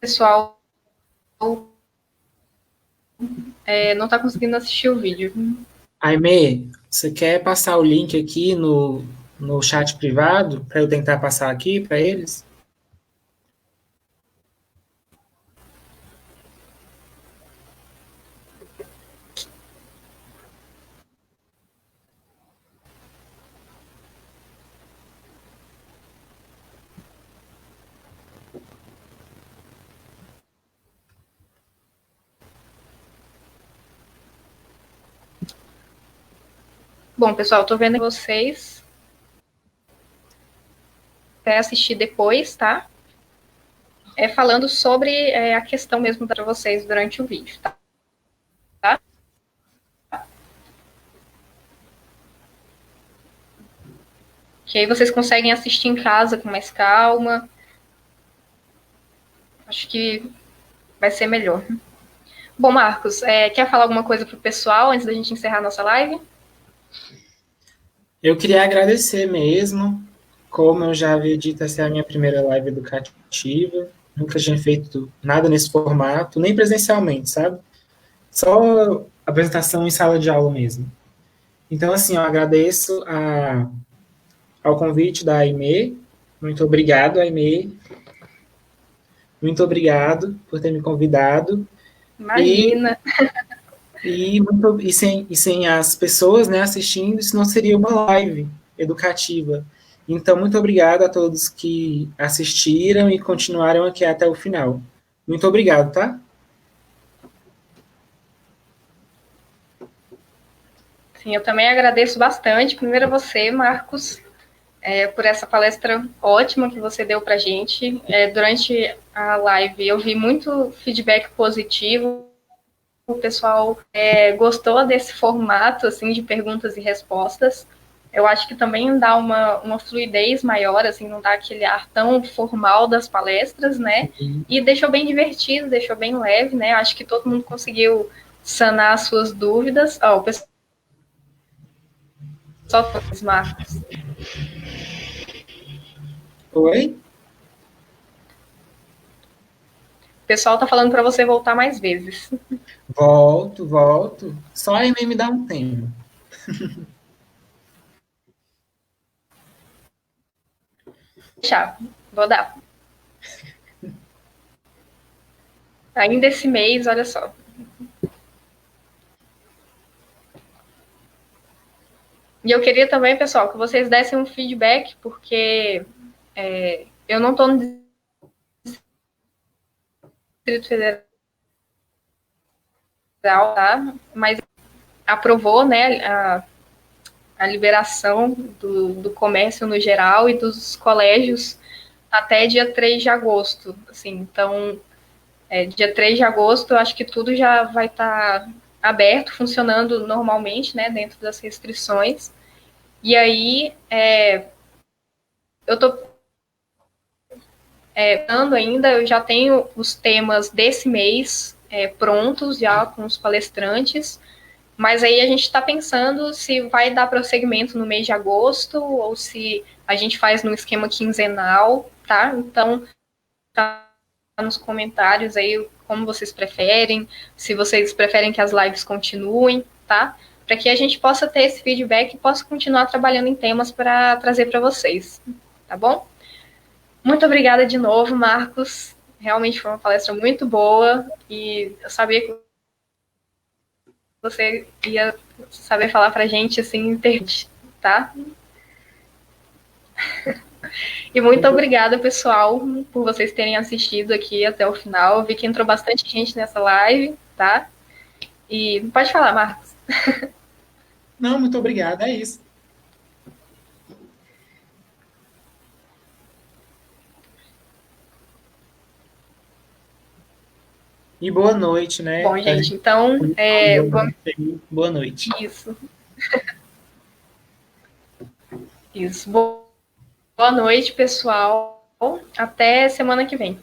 pessoal não está conseguindo assistir o vídeo. Aimee, você quer passar o link aqui no chat privado para eu tentar passar aqui para eles? Bom, pessoal, estou vendo vocês. Vai assistir depois, tá? Falando sobre a questão mesmo para vocês durante o vídeo, tá? Que aí vocês conseguem assistir em casa com mais calma. Acho que vai ser melhor. Bom, Marcos, quer falar alguma coisa pro pessoal antes da gente encerrar a nossa live? Eu queria agradecer mesmo. Como eu já havia dito, essa é a minha primeira live educativa. Nunca tinha feito nada nesse formato, nem presencialmente, sabe? Só apresentação em sala de aula mesmo. Então, assim, eu agradeço ao convite da Aimee. Muito obrigado, Aimee. Muito obrigado por ter me convidado. Imagina. E sem as pessoas, né, assistindo, isso não seria uma live educativa. Então, muito obrigado a todos que assistiram e continuaram aqui até o final. Muito obrigado, tá? Sim, eu também agradeço bastante. Primeiro a você, Marcos, por essa palestra ótima que você deu para a gente. Durante a live eu vi muito feedback positivo. O pessoal gostou desse formato assim de perguntas e respostas. Eu acho que também dá uma fluidez maior, assim, não dá aquele ar tão formal das palestras, né? E deixou bem divertido, deixou bem leve, né? Acho que todo mundo conseguiu sanar as suas dúvidas. O pessoal Marcos. Oi? O pessoal tá falando para você voltar mais vezes. Volto. Só a Aimee me dá um tempo. Deixar, vou dar. Ainda esse mês, olha só. E eu queria também, pessoal, que vocês dessem um feedback, porque eu não estou no Distrito Federal, tá? Mas aprovou, né, a liberação do comércio no geral e dos colégios até dia 3 de agosto. Assim, então, dia 3 de agosto, eu acho que tudo já vai estar aberto, funcionando normalmente, né, dentro das restrições. E aí, eu estou dando ainda, eu já tenho os temas desse mês prontos, já com os palestrantes, mas aí a gente está pensando se vai dar prosseguimento no mês de agosto ou se a gente faz num esquema quinzenal, tá? Então, tá nos comentários aí como vocês preferem, se vocês preferem que as lives continuem, tá? para que a gente possa ter esse feedback e possa continuar trabalhando em temas para trazer para vocês, tá bom? Muito obrigada de novo, Marcos. Realmente foi uma palestra muito boa e eu sabia que você ia saber falar para a gente assim, tá? E muito obrigada, pessoal, por vocês terem assistido aqui até o final. Eu vi que entrou bastante gente nessa live, tá? E pode falar, Marcos. Não, muito obrigada, é isso. E boa noite, né? Bom, gente, então... vamos... Boa noite. Isso. Isso. Boa noite, pessoal. Até semana que vem.